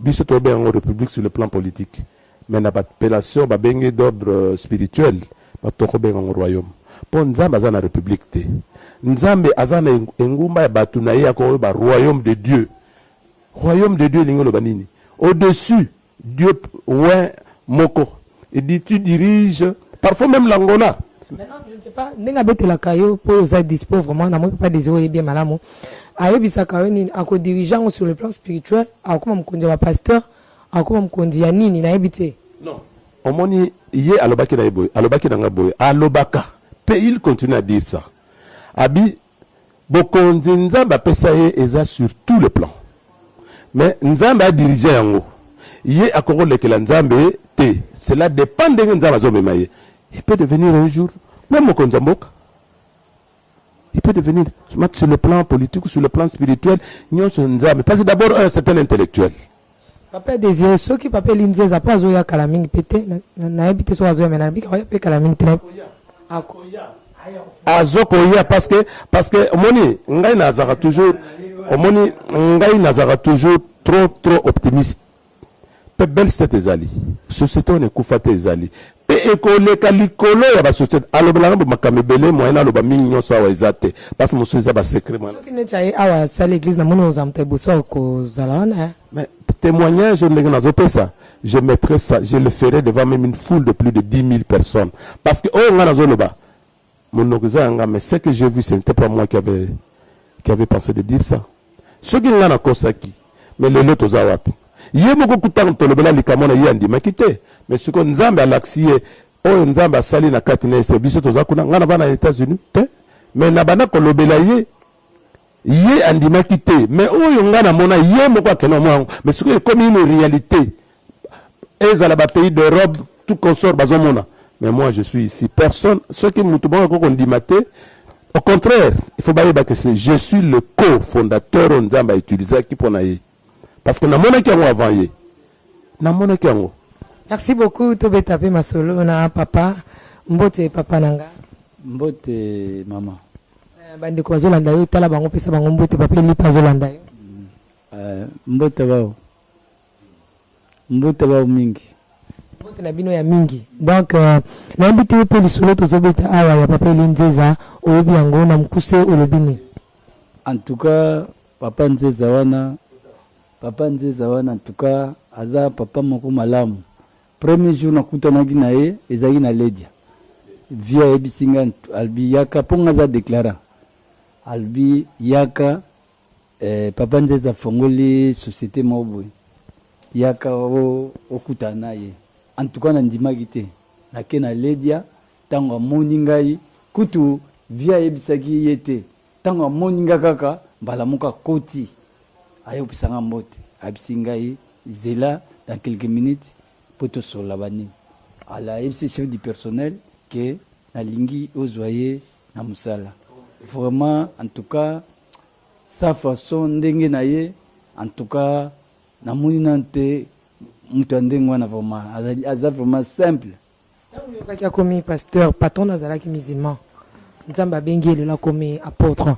Bissot obéit en République sur le plan politique. Mais n'a pas d'appellation, pas d'ordre spirituel, pas obéir en Royaume. Pour Nzambe Azana République. Nzambe Azana Ngumba Batunaïa Koroba Royaume de Dieu. Royaume de Dieu, l'ingolo banini. Au-dessus, Dieu, ouais, Moko. Et dit, tu diriges, parfois même l'Angola. Maintenant, je ne sais pas, n'engabete la caillou pour vous être dispo vraiment, n'a pas désolé bien malamo. Ayo bisaka ni ako dirigeant sur le plan spirituel, ako mkondia wa pasteur, ako mkondia nini na ebité. Non. Omoni yé alobaki na eboy, alobaki na ngaboy, alobaka. Pe il continue à dire ça. Abi bokonzi nzamba pesa ye eza sur tous les plans. Mais nzamba a dirigé yango. Yé akoro lekela nzambe te. Cela dépend de nzamba zo memaye. Il peut devenir un jour, même au Konzamboka, il peut devenir, sur le plan politique ou sur le plan spirituel, parce que d'abord, c'est un intellectuel. Papa désiré, ceux qui papa l'indiens, ça pas zoya kalaming pété, n'a habité sur zoya, mais n'a habité sur kalaming ténèbres. Azokoya, parce que, Moni, Ngai Nazara toujours, Moni, Ngai Nazara toujours trop optimiste. Peu belle c'était Zali. Société on est koufate Zali. Pe école kalikolo ya ba société. Alobala ba makamebele moyena aloba minyo sa wa ezate. Parce que monsieur za ba secret moi. Ce qui n'est pas awa sa l'église na mono zamte boso ko zalawana. Mais témoignage je ne nazo pas ça. Je mettrai ça, je le ferai devant même une foule de plus de 10 000 personnes. Parce que oh nga nazo loba. Mon okuza nga mais ce que j'ai vu ce n'était pas moi qui avait pensé de dire ça. Ce qui nga na kosaki. Mais le lot oza wapi. Yé moko kutang tolobela likamona yandi makite mais ce qu'on nzambe a l'axie oh nzambe a sali na katine se biso toza kuna ngana va na États-Unis te mais na bana kolobela yé andi makite mais oh ngana mona yé moko akena mwa mais ce que comme une réalité ezala ba pays d'Europe tout consort bazomona mais moi je suis ici personne ce qui mutuba ko kondimate Au contraire, il faut pas que c'est je suis le co-fondateur on Nzamba utilisé qui pour naïe. Parce que na mona qui a avant yé. Na mona qui a. Merci beaucoup Tobe Tapé Masolo na papa mbote papa nanga. Mbote mama. Bande ko zolanda yo tala bango pesa bango mbote papa li pa zolanda yo. Mbote bao. Mbote bao mingi. Mbote na bino ya mingi. Donc na mbite pe lisolo to zobeta awa ya papa Linzeza oyebi yango na mkuse olobini. En tout cas papa Nzeza wana en tout cas aza papa moko malamu. Premier jour nakutanaki na ye ezaki na Ledia. Via ebisinga albi yaka ponga za déclara. Albi yaka papa Nzeza fongoli société moboy. Yaka okutana ye. En tout cas na ndimaki te. Nake na Ledia tango amoni ngai kutu via ebisaki ye te. Tango amoni nga kaka mbala moka koti. Ayopisanga mbote. Abisi ngai zela dans quelques minutes poto sur la bani. À la MC chef du personnel que na lingi ozoye na musala. Vraiment en tout cas sa façon ndenge na ye en tout cas na moni nante mutu ndenge na vraiment aza vraiment simple. Yoka komi pasteur patron nazalaki musulman. Nzamba bengi le la komi apôtre.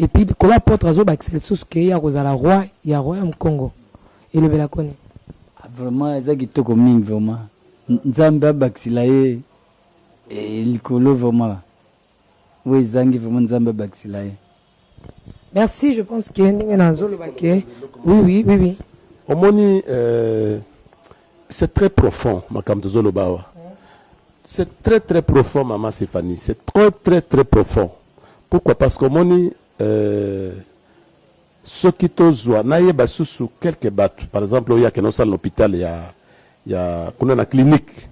Et puis comme apôtre azo ba excelsus ke ya kozala roi ya royaume Congo. Et le belakoni. Vraiment ezaki toko mingi vraiment. Nzamba baksila ye et likolo vraiment. Oui, zangi vraiment Nzamba baksila ye. Merci, je pense que ndenge nazolo baké. Oui. Omoni c'est très profond makam tozolo bawa. C'est très très profond maman Stéphanie, c'est très profond. Pourquoi? Parce que omoni ce qui tozwa naye basusu quelques battes. Par exemple, il y a que dans l'hôpital il y a kuna na clinique.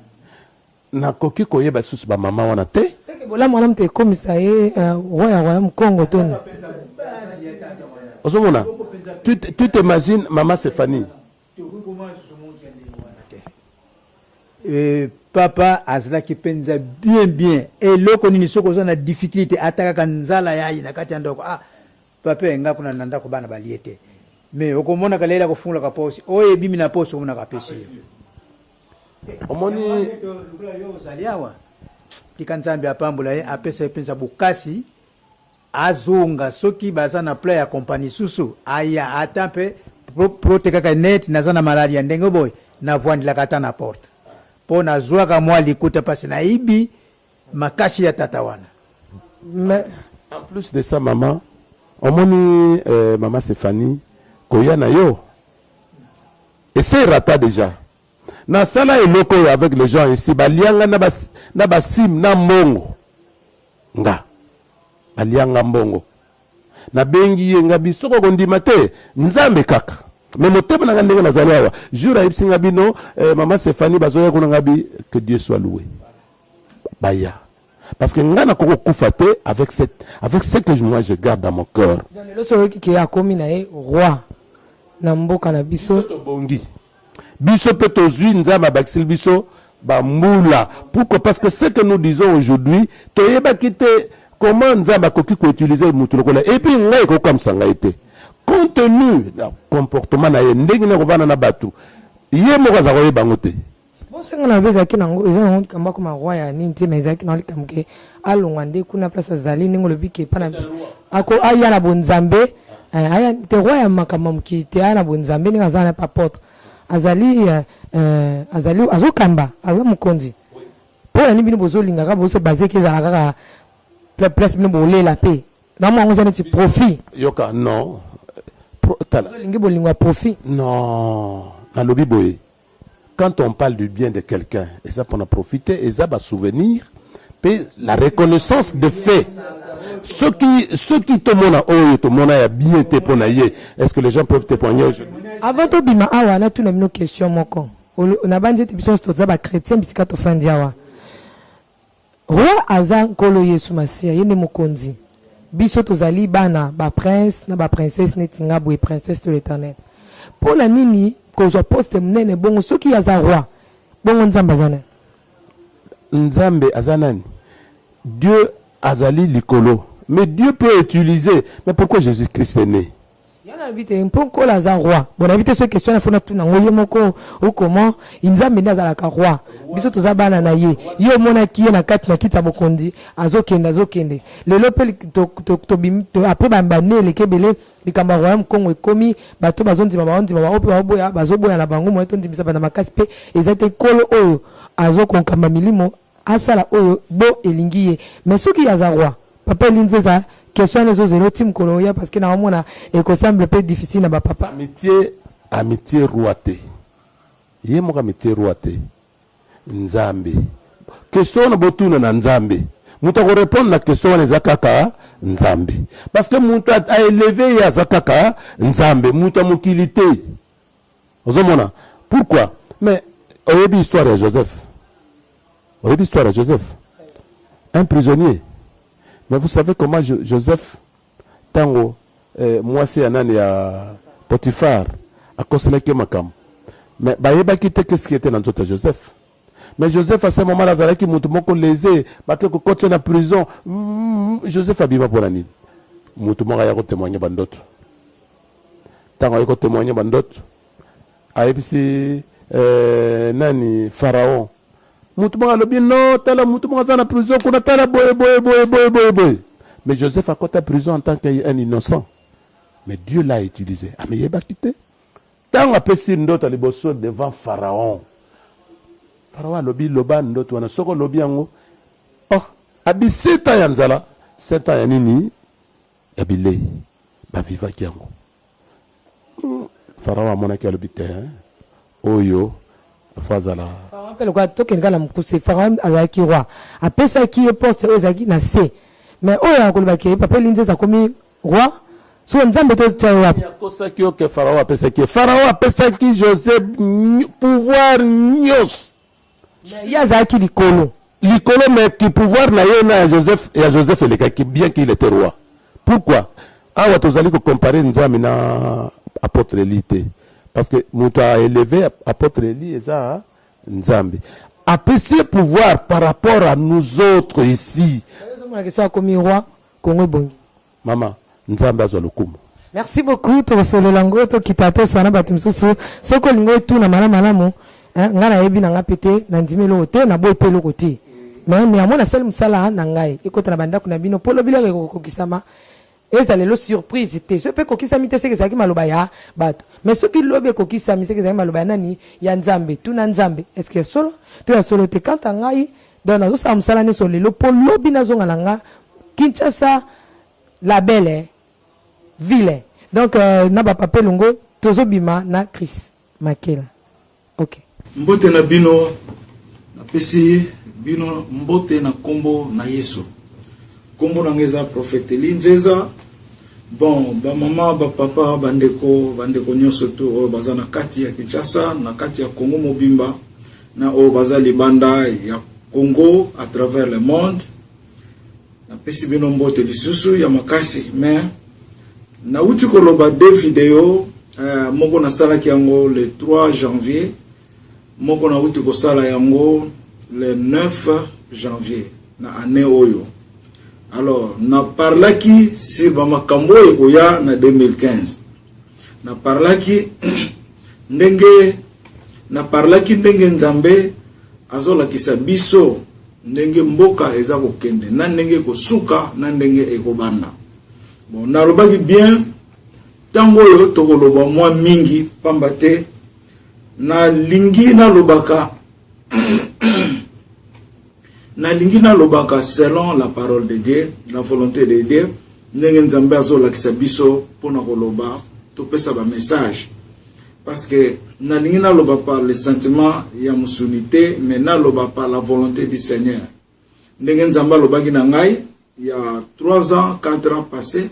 Na koki koye basusu ba maman wana te. C'est que bola mwana mte komisaye royaume Congo toni. Ozomona. Tu t'imagines maman Stéphanie. Papa azalaki penza bien et loko nini soko za na difficulté ataka kanzala yayi na kati ndoko papa nga kuna nanda ko bana baliete mais okomona kalela kufungula ka posi oye bimi na posi omona ka pesi omoni yo zaliawa tikanzambi apambula ye apesa penza bukasi azunga soki baza na play ya compagnie susu aya atampe proteka ka net na zana malaria ndenge boy na voindila kata na porte pona zwaka mwa likuta pasi na ibi makasi ya tatawana. Mais en plus de ça maman omoni maman Stéphanie koya na yo et c'est rata déjà na sala eloko avec les gens ici balianga na basim na mbongo nga balianga mbongo na bengi yenga bisoko kondima te nzambe kaka. Mais mon thème n'a pas de jour à Ipsinga bino, maman Stéphanie bazoya kunangabi que Dieu soit loué. Baya. Parce que ngana koko kufate avec ce que moi je garde dans mon cœur. Dans le loso qui a commis nae roi nambo kanabiso bongi. Biso peto zui nzama baksil biso ba moula. Pourquoi? Parce que ce que nous disons aujourd'hui, toyeba kite comment nzama koki ko utiliser mutulokola et puis ngai ko comme ça nga été. Compte tenu du comportement na ndenge na kovana na batu ye moko za koyeba ngote bon senga na beza kinango eza ngo kamba ko roi ya nti mais ezaki na likamke alongwa nde kuna place azali ningo lobike pana ako aya na bonzambe aya te roi ya makama mkite aya na bonzambe ninga zana pa porte azali azokamba azamukonzi pour ni bino bozolinga ka bose basé ke za kaka place bino bolela pe na mo ngozana ti profit yoka non. Non, quand on parle du bien de quelqu'un, et ça pour en profiter, et ça va souvenir, puis la reconnaissance de fait. Ceux qui te montrent a bien témoigné, est-ce que les gens peuvent témoigner aujourd'hui? Avant tout, bima awa na tu na une question moko. On a bandé émission sur zaba chrétien bisika to fandiawa. Roi azan kolo Yesu Masia yene mokonzi. Biso tozali bana ba prince na ba princesse netinga boye princesse de l'Éternel. Pour la nini ko zo poste mnene bongo soki yaza roi. Bongo nzambe azana. Nzambe azanani. Dieu azali likolo Mais Dieu peut utiliser. Mais pourquoi Jésus-Christ est né? Il y a un peu encore la roi. Bon, habité cette question, il faut tout n'envoyer ou comment il nous a mené à la roi. Biso to zabana na ye. Yo mona ki na kati na kitsa bokondi azokende. Le lopel to après bambane le kebele bikamba royaume Congo ekomi bato bazondima baope baboya bazoboya na bango mo to ndimisa bana makasi pe ezate kolo oyo azokonkamba milimo asala oyo bo elingi ye. Mais soki ya za roi papa linzeza question les autres team koloya parce que na mona e ko semble peu difficile na ba papa amitié roité ye mo amitié roité nzambe question na botuna na nzambe muta ko répondre la question les akaka nzambe parce que muta a élevé ya zakaka nzambe muta mokilité ozomona pourquoi mais oyebi histoire de Joseph un prisonnier. Mais vous savez comment Joseph, tango, moi c'est un an à Potiphar, à Koseleke Makam. Mais Bayeba qui était qu'est-ce qui était dans notre Joseph. Mais Joseph à ce moment-là, il a qui monte mon lésé, parce que quand c'est en prison, Joseph a bima pour la nuit. Moutouma a témoigné bandot. Tango a témoigné bandot. Aïbsi nani Pharaon. Moutouma a bien non, tala Moutouma a en prison, qu'on a tala boy. Mais Joseph a côté prison en tant qu'un innocent. Mais Dieu l'a utilisé. Ah, mais il a quitté. Tant a passé une autre à devant Pharaon. Pharaon a lobby loban d'autres, on a soko lobby en haut. Oh, abi 7 ans yanzala, 7 ans yanini, abile, ba viva kiango. Pharaon a monaki a lobby terrain. Oyo. Fazala. Pharaon quoi token kala mukuse Pharaon azaki roi. Après ça qui est poste ozaki na C. Mais oyo akoloba ke papa linze komi roi. So nzambe to tsawa. Ya kosa ki que Pharaon a pesa ki Joseph pouvoir nyos. Mais ya zaki likolo mais qui pouvoir na yena Joseph et qui bien qu'il était roi. Pourquoi? Ah wa tozali ko comparer nzambe na apôtre Élité. Parce que Mouta a élevé apôtre Élie et ça, Nzambe. Après ce pouvoir par rapport à nous autres ici. Maman, Nzambe a le coup. Merci beaucoup. Tosolo lango to kitato sana batumsusu. Soko lingo tu na malamu. Ngana yebi na ngapete na ndimelo te na boy pelo koti. Mais mais amona sel musala na ngai. Ikota na banda kuna bino polo bila ko kisama. Et ça les surprise te je peux kokisa mite c'est que ça qui maloba ya bato mais ce qui lobe kokisa mi c'est que ça maloba nani ya nzambe tu na nzambe est-ce que solo tu as solo te quand ngai dans nazo sa msala ne solo le polo bina zonga nanga Kinshasa la belle ville donc na ba papa longo tozo bima na Chris Makela. OK mbote na bino na pesi bino mbote na kombo na Yesu kombo na ngeza prophète Linzeza. Bon, ba mama, ba papa, bandeko nyoso to o baza na kati ya Kinshasa, na kati ya Congo mobimba, na o baza libanda ya Congo à travers le monde. Na pesi bino mbote lisusu ya makasi, mais na uti koloba de video moko na sala ki yango le 3 janvier, moko na uti ko sala yango le 9 janvier na année oyo. Alors, na parlaki si bamakambo ekoya na 2015. Na parlaki ndenge nzambe azola kisa biso ndenge mboka eza kokende na ndenge kosuka na ndenge ekobanda. Bon, narobaki bien tango yo tokoloba mwa mingi pamba te na lingi na lobaka na lingina lobaka selon la parole de Dieu, la volonté de Dieu, ndenge nzambe azola kisa biso pona koloba to pesa ba message parce que na lingina loba par le sentiment ya musunité mais na loba par la volonté du Seigneur. Ndenge nzambe lobaki na ngai il y a 3 ans 4 ans passés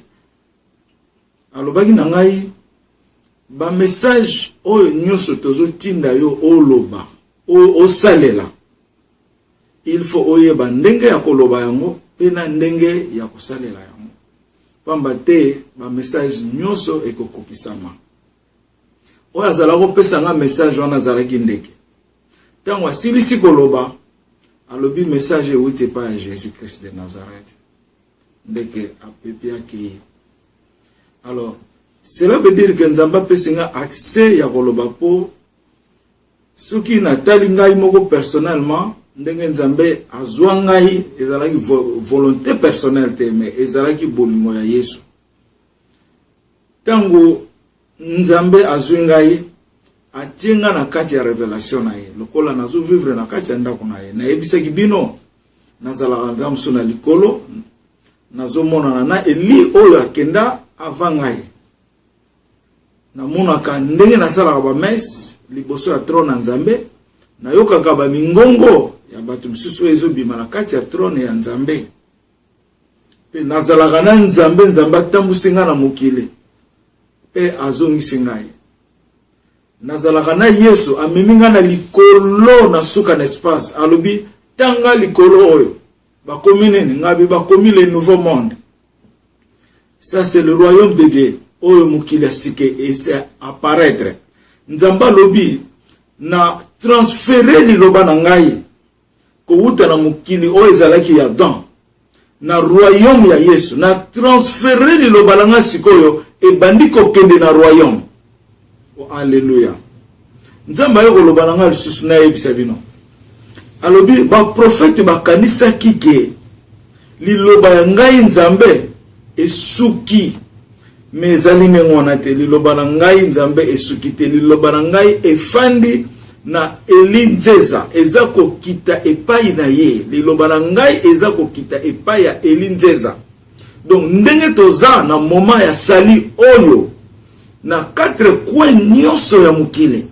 alobaki na ngai ba message oyo nyoso tozo tinda yo o loba o salela. Il faut oyeba ndenge ya koloba yango pe na ndenge ya kosalela yango pamba te ba message nyoso ekokokisama oyo azala kopesa nga message wana azalaki ndeke ntango asilisi koloba alobi message ewuti epai ya Jésus Christ de Nazareth ndeke apepi akei. Alors cela veut dire que nzamba pesinga accès ya koloba po soki natali ngai moko personnellement ndenge nzambe azwa ngai ezalaki volonté personnelle te mais ezalaki bolingo ya Yesu. Tango nzambe azwi ngai atienga na kati ya révélation na ye lokola nazo vivre na kati ya ndako na ye nayebisaki bino nazalaka ngamso na likolo nazomonana na Eli oyo akenda avant ngai namonaka ndenge nasalaka bamese liboso ya trône ya nzambe nayokaka bamingongo ya bato misusu ezobima na kati ya trône ya nzambe pe nazalaka na nzambe atambusi nga na mokili pe azongisi ngai nazalaka na Yesu amemi nga na likolo na suka na espace alobi tanga likolo oyo bakomi nini ngabi bakomi le nouveau monde. Ça c'est le royaume de Dieu oyo mokili asike ese apparaître. Nzamba lobi na transférer liloba na ngai ko uta na mokili oyo ezalaki ya dan na royaume ya Yesu na transférer liloba na ngai sikoyo ebandi ko kende na royaume. Oh, alléluia. Nzamba yo loba na ngai lisusu na yebisa bino alobi ba prophète bakanisa kike liloba ya ngai nzambe esuki mezali nengona te liloba na ngai nzambe esuki te liloba na ngai efandi na Eli Nzeza eza kokita epai na ye liloba na ngai eza kokita epai ya Eli Nzeza. Donc ndenge toza na moment ya sali oyo na 4 coins nyonso ya mokili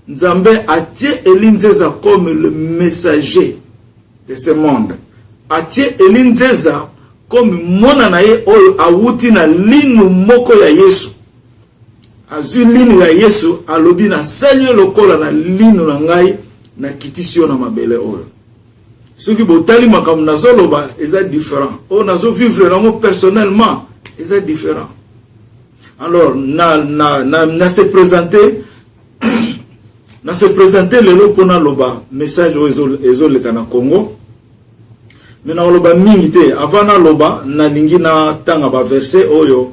nzambe atie Eli Nzeza comme le messager de ce monde, atie Eli Nzeza comme mona na ye oyo awuti na linu moko ya Yesu azwi linu ya Yesu alobi na salio lokola na linu na ngai na kitisio na mabele oyo soki botali makambo nazoloba eza différent oyo nazo vivre nango personnellement eza différent. Alors na se présenter na se présenter lelo pona loba message ezoleka na Congo mais na loba mingi te avant na loba na lingi na tanga ba verset oyo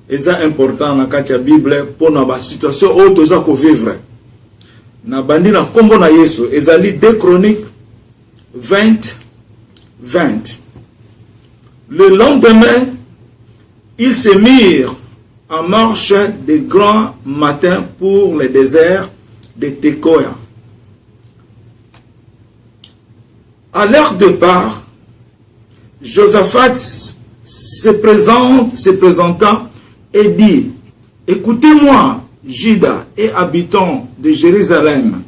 eza important na kati ya Bible pona ba situation oyo toza ko vivre na bandi na kombo na Yesu ezali 2 Chroniques 20. Le lendemain ils se mirent en marche de grand matin pour le désert de Tekoa. À leur départ, Josaphat se présenta et dit: écoutez-moi, Juda et habitants de Jérusalem,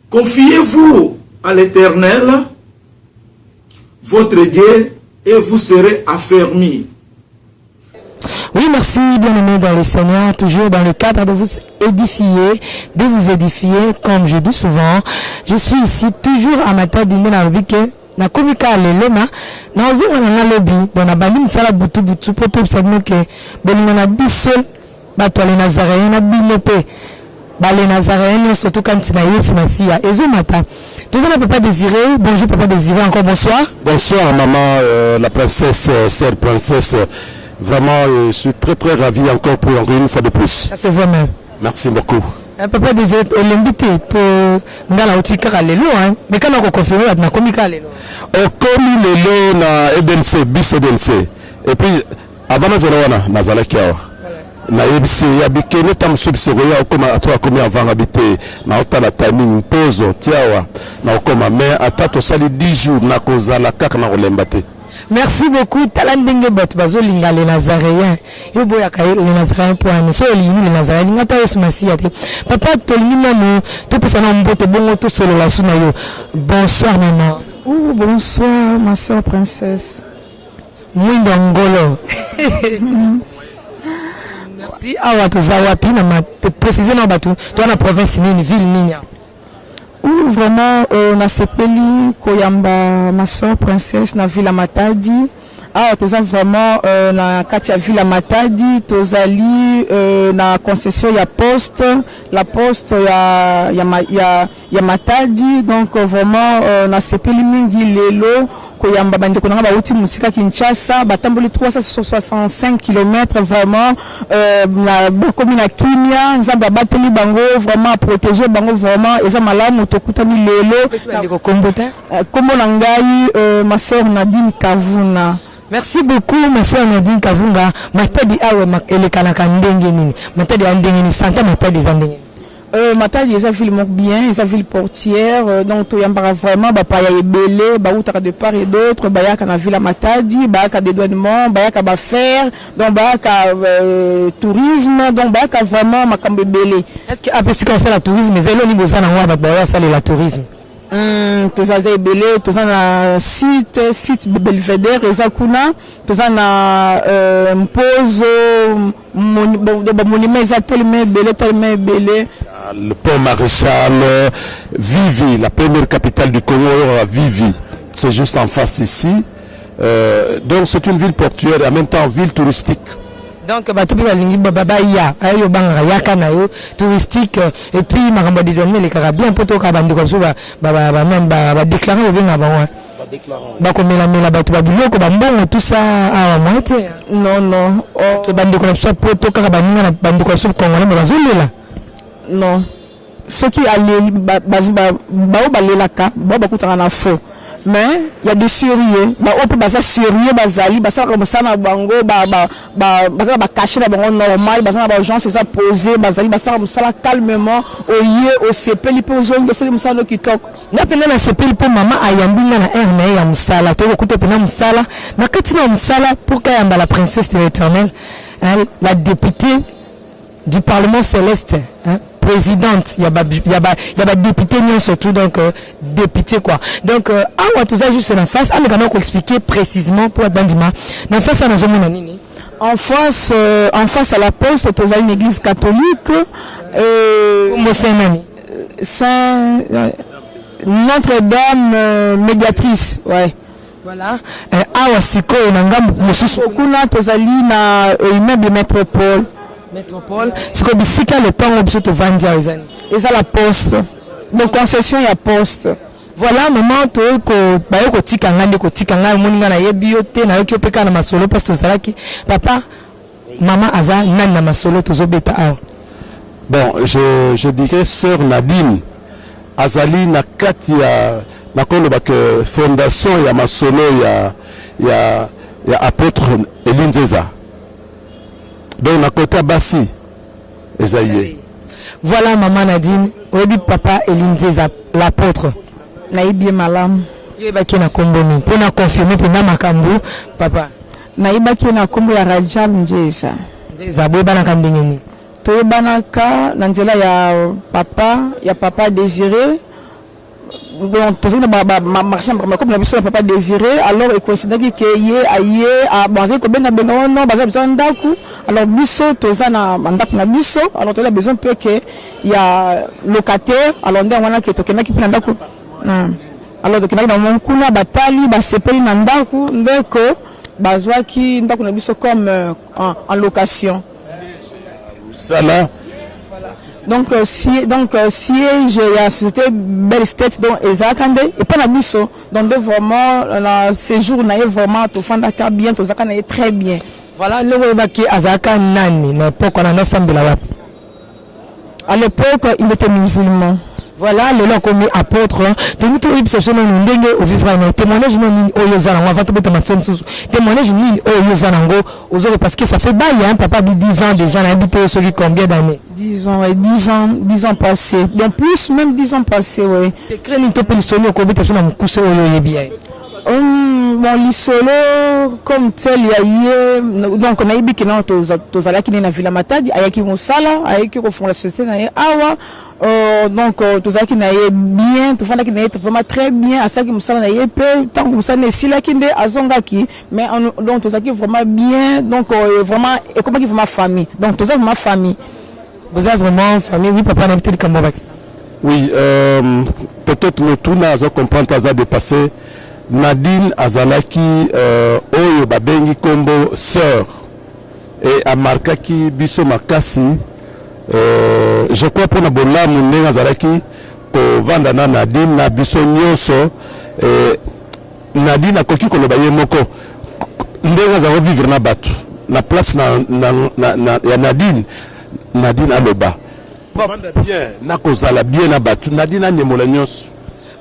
confiez-vous à l'Éternel, votre Dieu, et vous serez affermis. Oui, merci, bien-aimés dans le Seigneur, toujours dans le cadre de vous édifier, comme je dis souvent. Je suis ici toujours à Matadi na lobike na komika lelona na ozonga na lobi dans na bandi msala butu poto bisabino ke bolingo na biso bato ale Nazaréen na binope bale Nazaréen surtout quand na Yesu Masia ezomata. Tous na papa Désiré, bonjour papa Désiré, encore bonsoir. Bonsoir maman, la princesse, sœur princesse. Vraiment, je suis très ravi encore pour une fois de plus. Ça se voit même. Merci beaucoup. Papa Désiré, l'invité pour Ndala Otikara Lelo, mais quand on confirme, on a communiqué Lelo. Comme Lelo na EDNC, bis EDNC. Et puis, avant na Zalakiawa. Na ebisi ya bikene tam subsiroya okoma atwa komi avant habité na otala timing pause tiawa na okoma mais atato sali 10 jours na kozala kaka na kolembate. Merci beaucoup. Talandenge bot bazo linga les Nazaréens. Yo boya ka les Nazaréens pour ani so lini les Nazaréens ngata Yesu Masia te. Papa to linga no to pesa na mbote bongo to solo la suna yo. Bonsoir maman. Oh bonsoir ma soeur princesse. Mwindo ngolo. Merci. Awa to zawapi na ma te préciser na batu. Toi na province nini ville nini. Ou vraiment na sepeli koyamba ma soeur princesse na Villa Matadi Ah, toza vraiment na kati ya ville ya Matadi, tozali na concession ya poste, la poste ya Matadi, donc vraiment na sepeli mingi lelo koyamba bandeko nanga bauti musika Kinshasa, batamboli 365 km vraiment na bakomi na kimia, nzamba bateli bango vraiment protéger bango vraiment eza malamu tokutani lelo bandeko kombota kombo na ngai ma sœur Nadine Kavuna. Merci beaucoup, ma sœur Nadine Kavunga. Matadi awe elekalaka ndenge nini? Matadi ya ndenge nini? Santa Matadi za ndenge nini? Matadi eza ville moko bien, eza ville portière, donc toyambaka vraiment bapaya ebele, bautaka de part et d'autre, bayaka na ville Matadi, bayaka dédouanement, bayaka bafaire, donc bayaka tourisme, donc bayaka vraiment makambo ebele. Est-ce que après ça la tourisme, zelo ni bozana wa ba ça la tourisme? Toza ebele, toza na site Belvedere eza kuna, toza na Mpozo monument eza tellement ebele. Le pont Maréchal, Vivi, la première capitale du Congo, Vivi, c'est juste en face ici. Donc c'est une ville portuaire et en même temps ville touristique. Donc bato pe balingi baba ya ayo banga yaka na yo touristique et puis makambo de donner les carabins poto ka bandi comme ça ba déclarer bien ba ba komela mela bato ba biloko ba mbongo tout ça à moitié. Non to bandi comme ça poto ka baninga na bandi comme ça congolais ba zolela. Non ce qui allait balelaka ba kutanga na faux. Mais il y a des sérieux, on peut baser sérieux bazali, baser comme ça na bango, baser ba cacher na bango normal, baser na ba gens c'est ça posé, bazali baser comme ça calmement, au CP li po zongo c'est comme ça no kitok. Na pena na CP li po mama ayambinga na air na ya musala, to ko kuto pena musala, na kati na musala pour ka yamba la princesse de l'Éternel, la députée du Parlement céleste, présidente, il y a ba député non surtout donc député quoi. Donc awa tout ça juste en face, mais quand on expliquer précisément pour Bandima. En face à la nini. En face à la poste, tu as une église catholique Saint Notre-Dame médiatrice, ouais. Voilà. Awa siko nangam mususu kuna tozali na immeuble métropole. Métropole, c'est comme si le pain objet de vendre et ça la poste. Donc concession ya poste. Voilà moment to ko bayo ko tika ngande moninga na yebiote na yoki opeka na masolo parce que salaki papa maman aza nan na masolo tozobeta awa. Bon, je dirais sœur Nadine azali na kati ya na koloba que fondation ya masolo ya apôtre Elinzeza. Donc na côté Bassi Esaïe. Voilà maman Nadine, obi papa Elinzeza l'apôtre. Naïbi malam. Yebaki na komboni. Pour na confirmer pour na makambu papa. Naïbaki na kombo ya Rajab Nzeza. Nzeza boba na kandingeni. To banaka na nzela ya papa Désiré. Donc tous les marché comme la mission papa Désiré alors il considère que yé aïe à baser ko benga benga non baser besoin ndaku alors biso toza na ndaku na biso alors tu as besoin peu que il y a locataire alors ndio wana ke tokena ki pina ndaku alors donc na mon kuna batali ba sepeli na ndaku ndeko bazwaki ndaku na biso comme en location ça là. Donc siège la société Belle Estate donc ezakande et pas na biso donc vraiment la séjour na vraiment to fanda ka bien to zakana très bien. Voilà le baki azaka nani na époque on a ensemble là. À l'époque il était musulman. Voilà le lot comme apôtre donc tout exception non ndenge au vivre na témoignage non ni oyozana on va te mettre ma témoignage ni oyozana ngo ozoro parce que ça fait bail hein papa dit 10 ans déjà on a habité sur combien d'années 10 ans passés donc plus même 10 ans passés ouais c'est créé ni topeli solo ko bita na mukuse oyo yebi ai bon lisolo comme tel yaye donc on a ibi kina tozala kini na Villa Matadi ayaki mosala ayaki ko fond la société na awa donc tozala kina bien to fanda kina vraiment très bien asaki mosala na ye pe tant que mosala nesila kinde azongaki mais donc tozaki vraiment bien donc vraiment et comme qui vraiment famille donc tozala vraiment famille. Vous avez vraiment famille oui papa n'a peut-être comme oui peut-être le tout n'a pas comprendre ça dépassé Nadine azalaki oyo babengi kombo sœur et amarkaki biso makasi je crois pour na bolamu ndenge azalaki kovanda na Nadine na biso nyonso Nadine akoki koloba ye moko ndenge azali vivre na bato na place ya Nadine aloba vanda bien na kozala bien na bato Nadine anyemola nyonso.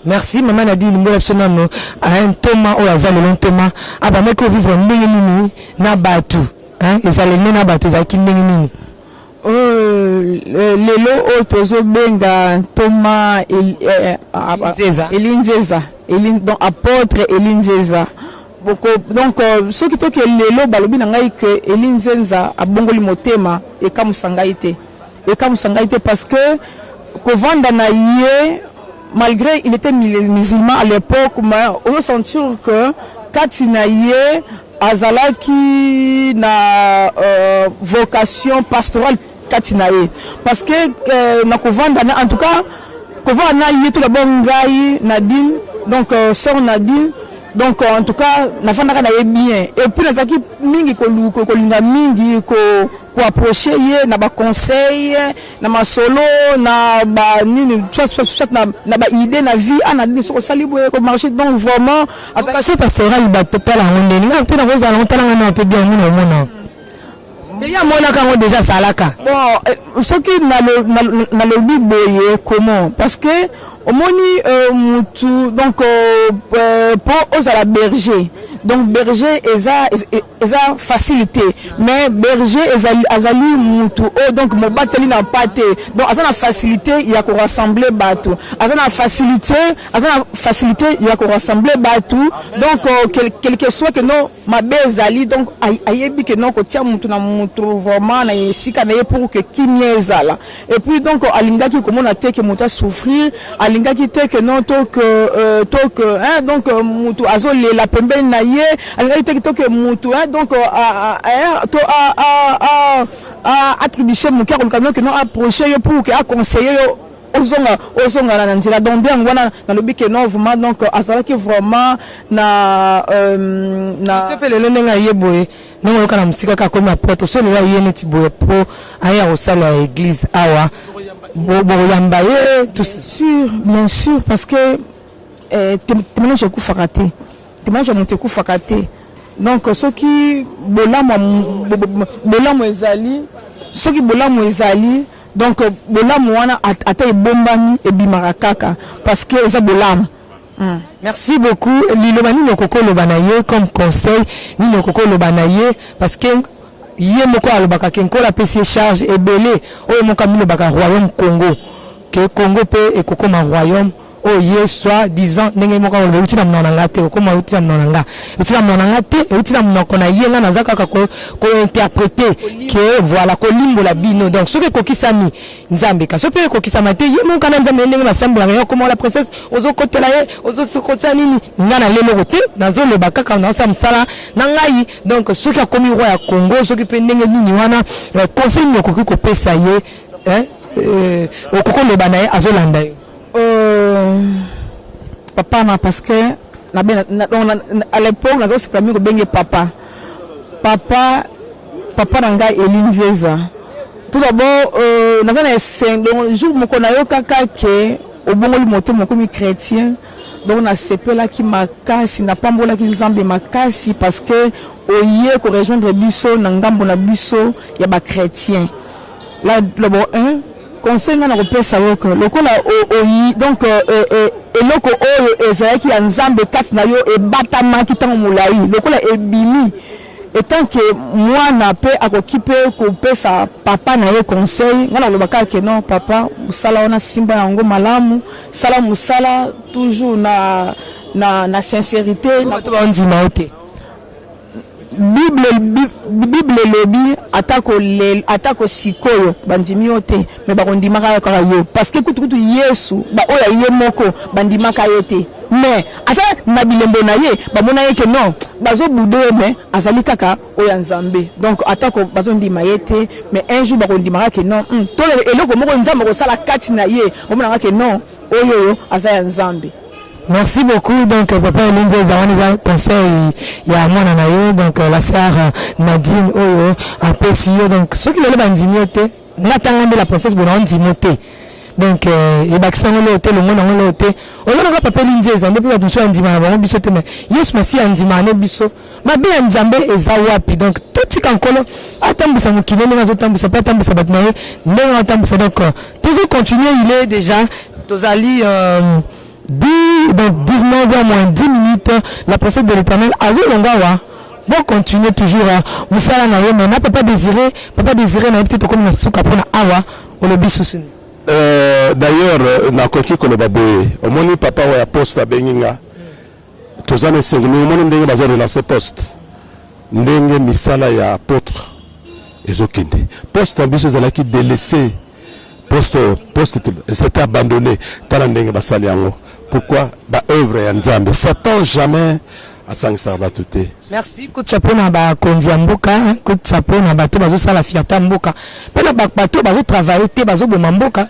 Merci maman Nadine mbola psonano un Thomas o azali long Thomas abameki ko vivre ndenge nini na bato hein ezali na bato ezaki ndenge nini lelo o tozo benga Thomas Elinzeza donc apôtre Elinzeza donc ceux qui toke lelo balobi na ngai que Elinzeza abongoli motema et comme sangaite parce que kovanda na ye malgré il était musulman à l'époque mais on sentit que katina ye azalaki na vocation pastorale katina ye parce que na kovanda en tout cas kovanda ye tout d'abord ngai Nadine donc sœur Nadine donc en tout cas nafandaka na ye bien et puis nazaki mingi kolinga mingi ko approcher ye na ba conseil na masolo na ba nini soit na ba idée na vie ana ni so sali boye ko marcher donc vraiment vocation pastorale ba total en ndeni na pe na ko zala ontala na pe bien mona déjà mona kango déjà salaka bon ce qui na le boye comment parce que au moni mutu donc pour aux à la berger donc berger eza facilité mais berger azali mutu donc mo bateli na pate donc azana facilité il y a ko rassembler batu azana facilité il y a ko rassembler batu donc quelque soit que non ma bezali donc ayebi que non ko tia mutu na mutu vraiment na esika na pour que kimyezala et puis donc alingaki komona te que mutu souffrir alingaki te que non to que hein donc mutu azole la pembeni na ye alingaki te que mutu hein donc attribuer mon cœur que non approcher pour que conseiller ozonga na nzela donc bien wana na lobi que non vraiment donc azalaki vraiment na sepele le nga yeboye non loka na musika ka comme apôtre so le ye neti boye po aya osala église awa bo yamba ye tout sûr bien sûr parce que temene je kufakate temene je monte kufakate donc ce qui bolamu ezali ce qui bolamu ezali donc bolamu wana ata ebombani ebimaka kaka parce que eza bolamu. Merci beaucoup liloba ni okoko loba na ye comme conseil ni okoko loba na ye parce que ye moko alobaka kenko la PC charge ebele o moka mi lobaka royaume Congo que Congo pe ekoko ma royaume oh yes soit disant ndenge moko lo utina mna ngate okoma utina mna ngate utina mna kona yenga na zaka ko interpréter que voilà ko limbo la bino donc ce que kokisami nzambe ka so pe kokisama te yemo kana nzambe ndenge masambula yo comme la princesse ozo kotela ye ozo sokotsa nini ngana lelo kote nazo le bakaka na sa msala na ngai donc ce qui a commis roi ya Congo ce qui pe ndenge nini wana conseil nyoko ko pesa ye hein okoko le banaye azolanda ye papa na parce que à l'époque on a aussi permis que bengue papa nanga Elinzeza tout d'abord nazana saint donc jour moko na yo kaka ke obongoli moto moko mi chrétien donc na sepela ki makasi na pambola ki nzambe makasi parce que oye ko rejoindre biso na ngambo na biso ya ba chrétien là d'abord conseil na kopesa yoka lokola donc eloko oyo ezalaki ya nzambe kati na yo ebatamaki ntango molai lokola ebimi etant que mwana pe akoki pe kopesa papa na ye conseil nga nalobaka ke non papa mosala wana simba yango malamu sala mosala toujours na sincérité ondima ete Bible lobi atako sikoyo bandimi yote me bakondimaka kaka yo parce que kutu Yesu ba oya ye moko bandimaka yete mais ata na bilembo na ye bamona ye ke non bazo bude mais azali kaka oya nzambe donc atako bazo ndima yete mais un jour bakondimaka ke non to eloko moko nzambe ko sala kati na ye omona ke non oyo azaya nzambe. Merci beaucoup. Donc, papa Elinze Zawaneza conseil, il y a moi Nanayo, donc la sœur Nadine Oyo, après Sio. Donc, ceux qui l'ont bandimioté, n'attendant de la princesse Bonan Dimoté. Donc, il y a un hôtel, le monde a un hôtel. On a papa Elinze Zambé, puis on a un dimanche, on a bisoté, mais yes, merci, un dimanche, biso. Ma bé en Zambé et Zawapi. Donc, tout ce qu'on connaît, attends, ça m'a quitté, mais attends, ça peut attendre, ça va te marier, mais attends, ça donc, toujours continuer, il est déjà, tous allés, donc 19h moins 10 minutes, la procédure de l'Éternel, Azul Longawa. Bon, continuer toujours à Moussala Naye, mais n'a pas désiré, n'a peut-être comme une souka pour la Awa, ou le bissousine. D'ailleurs, na koki ko le baboye, au moni papa wa poste à Benginga, tozane sengulu, au moni ndenge bazo relancer poste, ndenge misala ya apôtre, ezokinde. Poste en biso zalaki délaissé, poste, c'était abandonné, tala ndenge basali yango. Pourquoi ba œuvre ya Nzambe Satan jamais a sangisa batute. Merci coup de chapeau na ba konzi mboka, coup de chapeau na bato bazo sala fierté mboka. Pena ba bato bazo travailler te bazo boma mboka.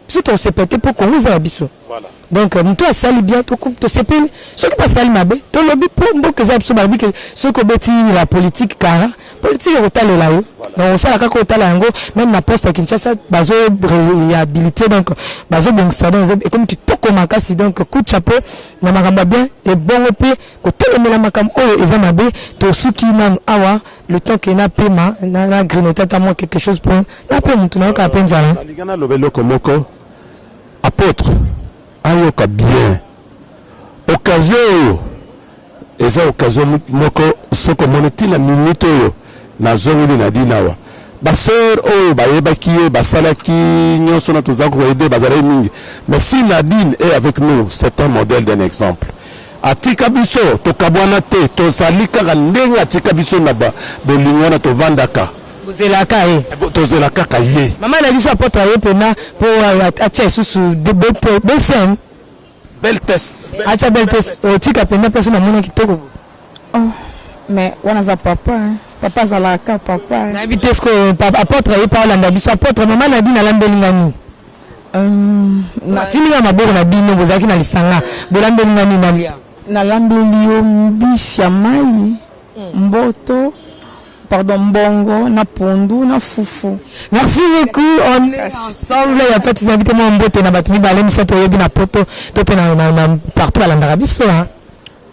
Surtout on s'est pété pour qu'on nous a biso. Voilà. Donc toi sali bien to coupe to sepel, ceux qui passent sali mabe, to lobby pour mboka za biso babi que ceux qui beti la politique car politique au talo là. Donc on sala ka ko tala yango même na poste à Kinshasa bazo réhabilité donc bazo bon ça et comme tu to komaka si donc coup de chapeau na makamba bien et bon pe ko telemela makam oyo eza mabe to suki na awa le temps que na pema na grignoter à moi quelque chose pour na pe mutu na ka penza là ligana lobelo komoko apôtre ayoka bien occasion eza occasion moko soko moneti na minute oyo na zonguli na dinawa baseur oyo bayebaki ye basalaki nyonso na toza koyede bazala mingi mais si Nadine est avec nous c'est un modèle d'un exemple atika biso tokabwana te tozali kaka ndenge atika biso na bolingo na tovandaka bozelaka ye tozelaka ka ye mama na biso apôtre ye pena pour atia susu de BCM bel test atia bel test otika pena personne na mona kitoko mais wana za papa papa zalaka papa na vitesse ko apôtre ye pa landa biso apôtre mama na dina lambeli ngani na tininga maboko na bino bozaki na lisanga bolambeli ngani na lia na lambeli yo mbisi ya mai mboto pardon mbongo na pondu na fufu. Merci beaucoup, on est ensemble, il y a pas de invités moi mbote na batumi balem sato yebi na poto to pe na partout à l'andarabiso hein.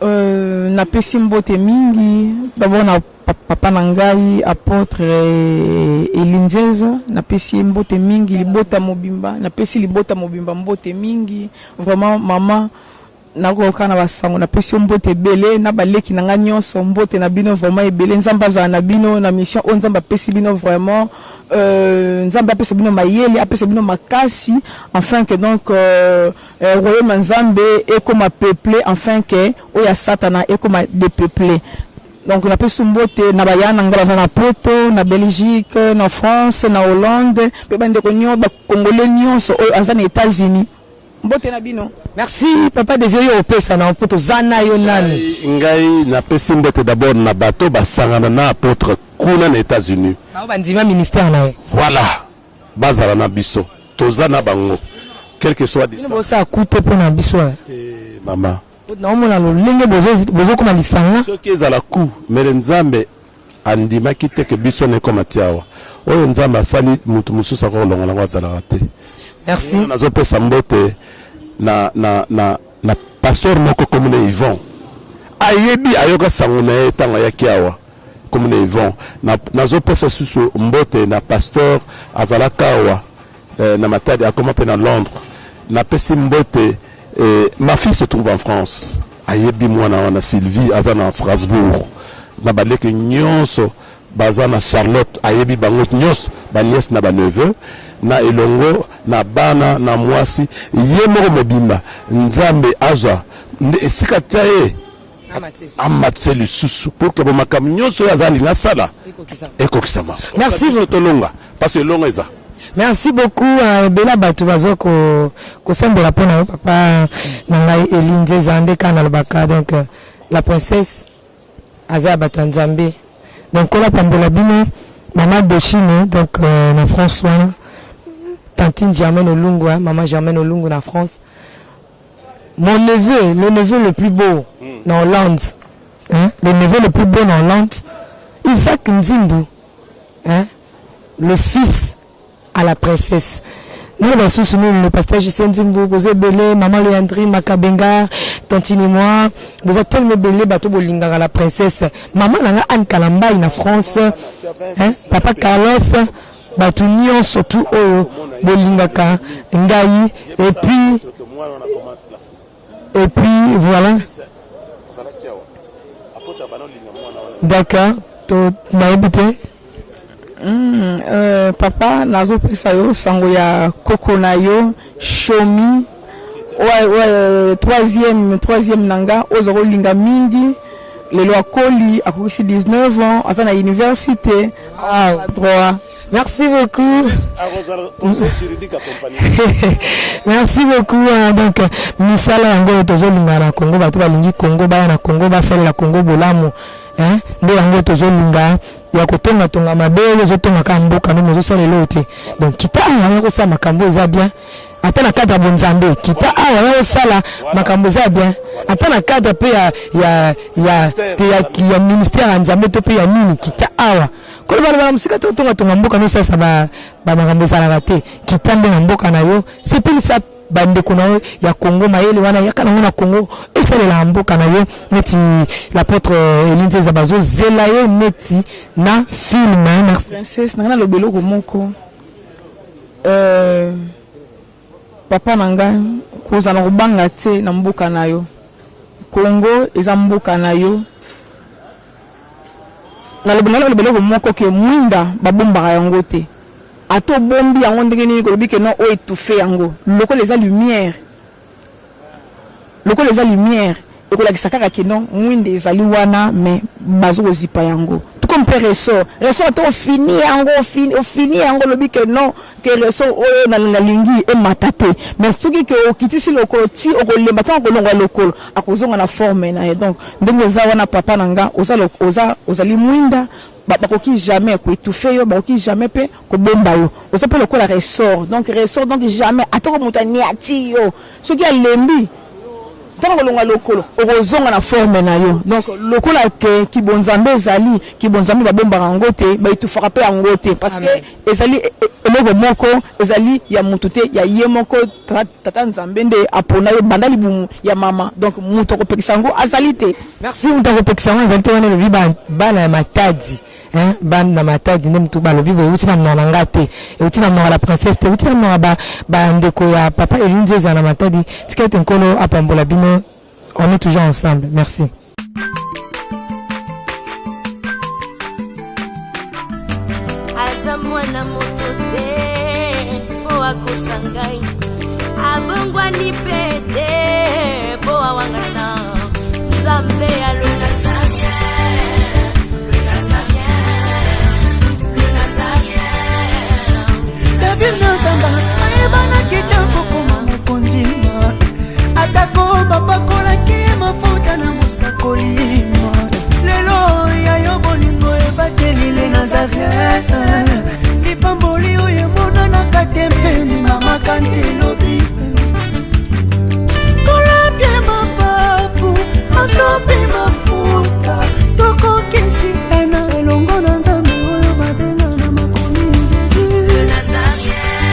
Na pesi mbote mingi d'abord na papa na ngai apôtre Elinzeza na pesi mbote mingi libota mobimba na pesi libota mobimba mbote mingi vraiment maman nakoka na basango na pesi mbote belé na baleki na nyonso mbote na bino vraiment ebele nzamba za na bino na mission o nzamba pesi bino vraiment nzamba pesi bino mayeli apesi bino makasi afin que donc royaume nzambe et comme peuplé afin que o ya satana et comme dépeuplé. Donc na pesi mbote na bayana ngala na poto na Belgique na France na Hollande pe bande ko nyo ba congolais nyonso o azana États-Unis mbote na bino. Merci papa Désiré au pesa na poto zana yo nani ngai na pesi mbote d'abord na bato basangana na apôtre kuna na États-Unis ba bandima ministère na voilà bazala na biso tozana bango quel que soit distance bo sa kuto po na biso mama na mona lo lenge bozo koma lisanga ce qui est à la coup mais nzambe andima kite ke biso ne koma tiawa oyo nzambe asali mutu mususa ko longa na wazala raté. Merci nazo pesa mbote na pasteur moko komune Yvon ayebi ayoka sango na ye tanga ya kiawa komune Yvon nazo pesa susu mbote na pasteur azalakawa na matadi akoma pe na Londres na pesi mbote ma fille se trouve en France ayebi mwana wana Sylvie azana na Strasbourg na baleke nyonso bazana Charlotte ayebi bango nyonso ba nièce na ba neveu na elongo na bana na mwasi ye moko mobimba nzambe azwa esika taye amatse lisusu pour que bomakam nyonso yazali na sala ekokisama. Merci tolonga parce que longa eza. Merci beaucoup bela batu bazo ko sembola pona papa nanga Elinze Zande kana lobaka donc la princesse Aza Batanzambe donc la pambola bino maman de Chine donc na François tantine Germaine Olungu maman Germaine Olungu na France mon neveu, le neveu le plus beau dans Hollande, hein, le neveu le plus beau dans Hollande, Isaac Nzimbu, hein, le fils à la princesse. Nous, le pasteur Gisèle Nzimbu, vous êtes belé, maman Léandri, Makabenga, tontine moi, vous êtes tellement belé, bateau bolinga à la princesse. Maman nanga Anne Kalamba, en France, hein, papa Carlos, bateau Nyon, surtout Oyo, bolingaka, Ngaï, et puis voilà. D'accord, tu écouté? Papa nazo pesa yo sango ya koko na yo shomi troisième nanga ozoro linga mingi lelo akoli akokisi 19 ans asa na université droit. Merci beaucoup. Merci beaucoup. Donc, misala yango tozolinga na Congo, bato balingi Congo, baya na Congo, basala la Congo bolamu. Hein? Nde yango tozolinga ya kotonga tonga mabele zotonga ka mboka no mozosala lote. Donc kita ya ko sa makambo eza bien. Ata na cadre bonzambe, kita awa ya sala makambo eza bien. Ata na cadre pe ya ministère nzambe to pe ya nini kita awa. Ko ba musika to tonga mboka no sasa ba makambo eza la te. Kita ndo mboka na yo. C'est plus ça bande kuna ya Congo mayele wana yakana ngona Congo esale la mboka na yo neti l'apôtre Elinze Zabazo zelaye neti na film. Merci princesse na lobelo ko moko papa nanga koza na kubanga te na mboka na yo Congo eza mboka na yo na lobelo ko moko ke mwinda babomba yango te ato bombi yango ndenge nini ko bike non o étouffé yango loko les lumière et ko la kisaka ki non mwinde ezali wana mais bazo ko zipa yango tout comme ressort to fini yango lo bike non que ressort o na lingi e matate mais soki ke o kitisi loko ti o ko lemba tan ko longa lokolo akozonga na forme na donc ndenge za wana papa nanga ozali mwinda bakoki jamais ko étouffer yo bakoki jamais pe ko bomba yo on s'appelle le ressort donc jamais atoko mutani ati yo soki alembi tango longa lokolo ozonga na forme na yo donc lokola ke ki bonzambe ba bomba ngote ba itufaka pe ngote parce que ezali eloko moko ezali ya mutute ya yemoko tata nzambe nde apona yo bandali bumu ya mama donc muto ko pekisango azalite. Merci muto ko pekisango azalite wana lobi bana ya matadi. Hein, banda matadi ndem tu balobi bo utina mwana ngate utina mwana la princesse utina mwana ba ndeko ya papa Elinze za na matadi tikete nkolo apambola bino. On est toujours ensemble. Merci. Azamwana motote o akusangai abongwa ni pete bo awangana nzambe aluna atako bapakola ki mafuta na musakolima lelo ya yo bolingo ebakelile Nazareth lipamboli oyo emonanaka te mpeni mama kantelobi kolapie mapapu masopi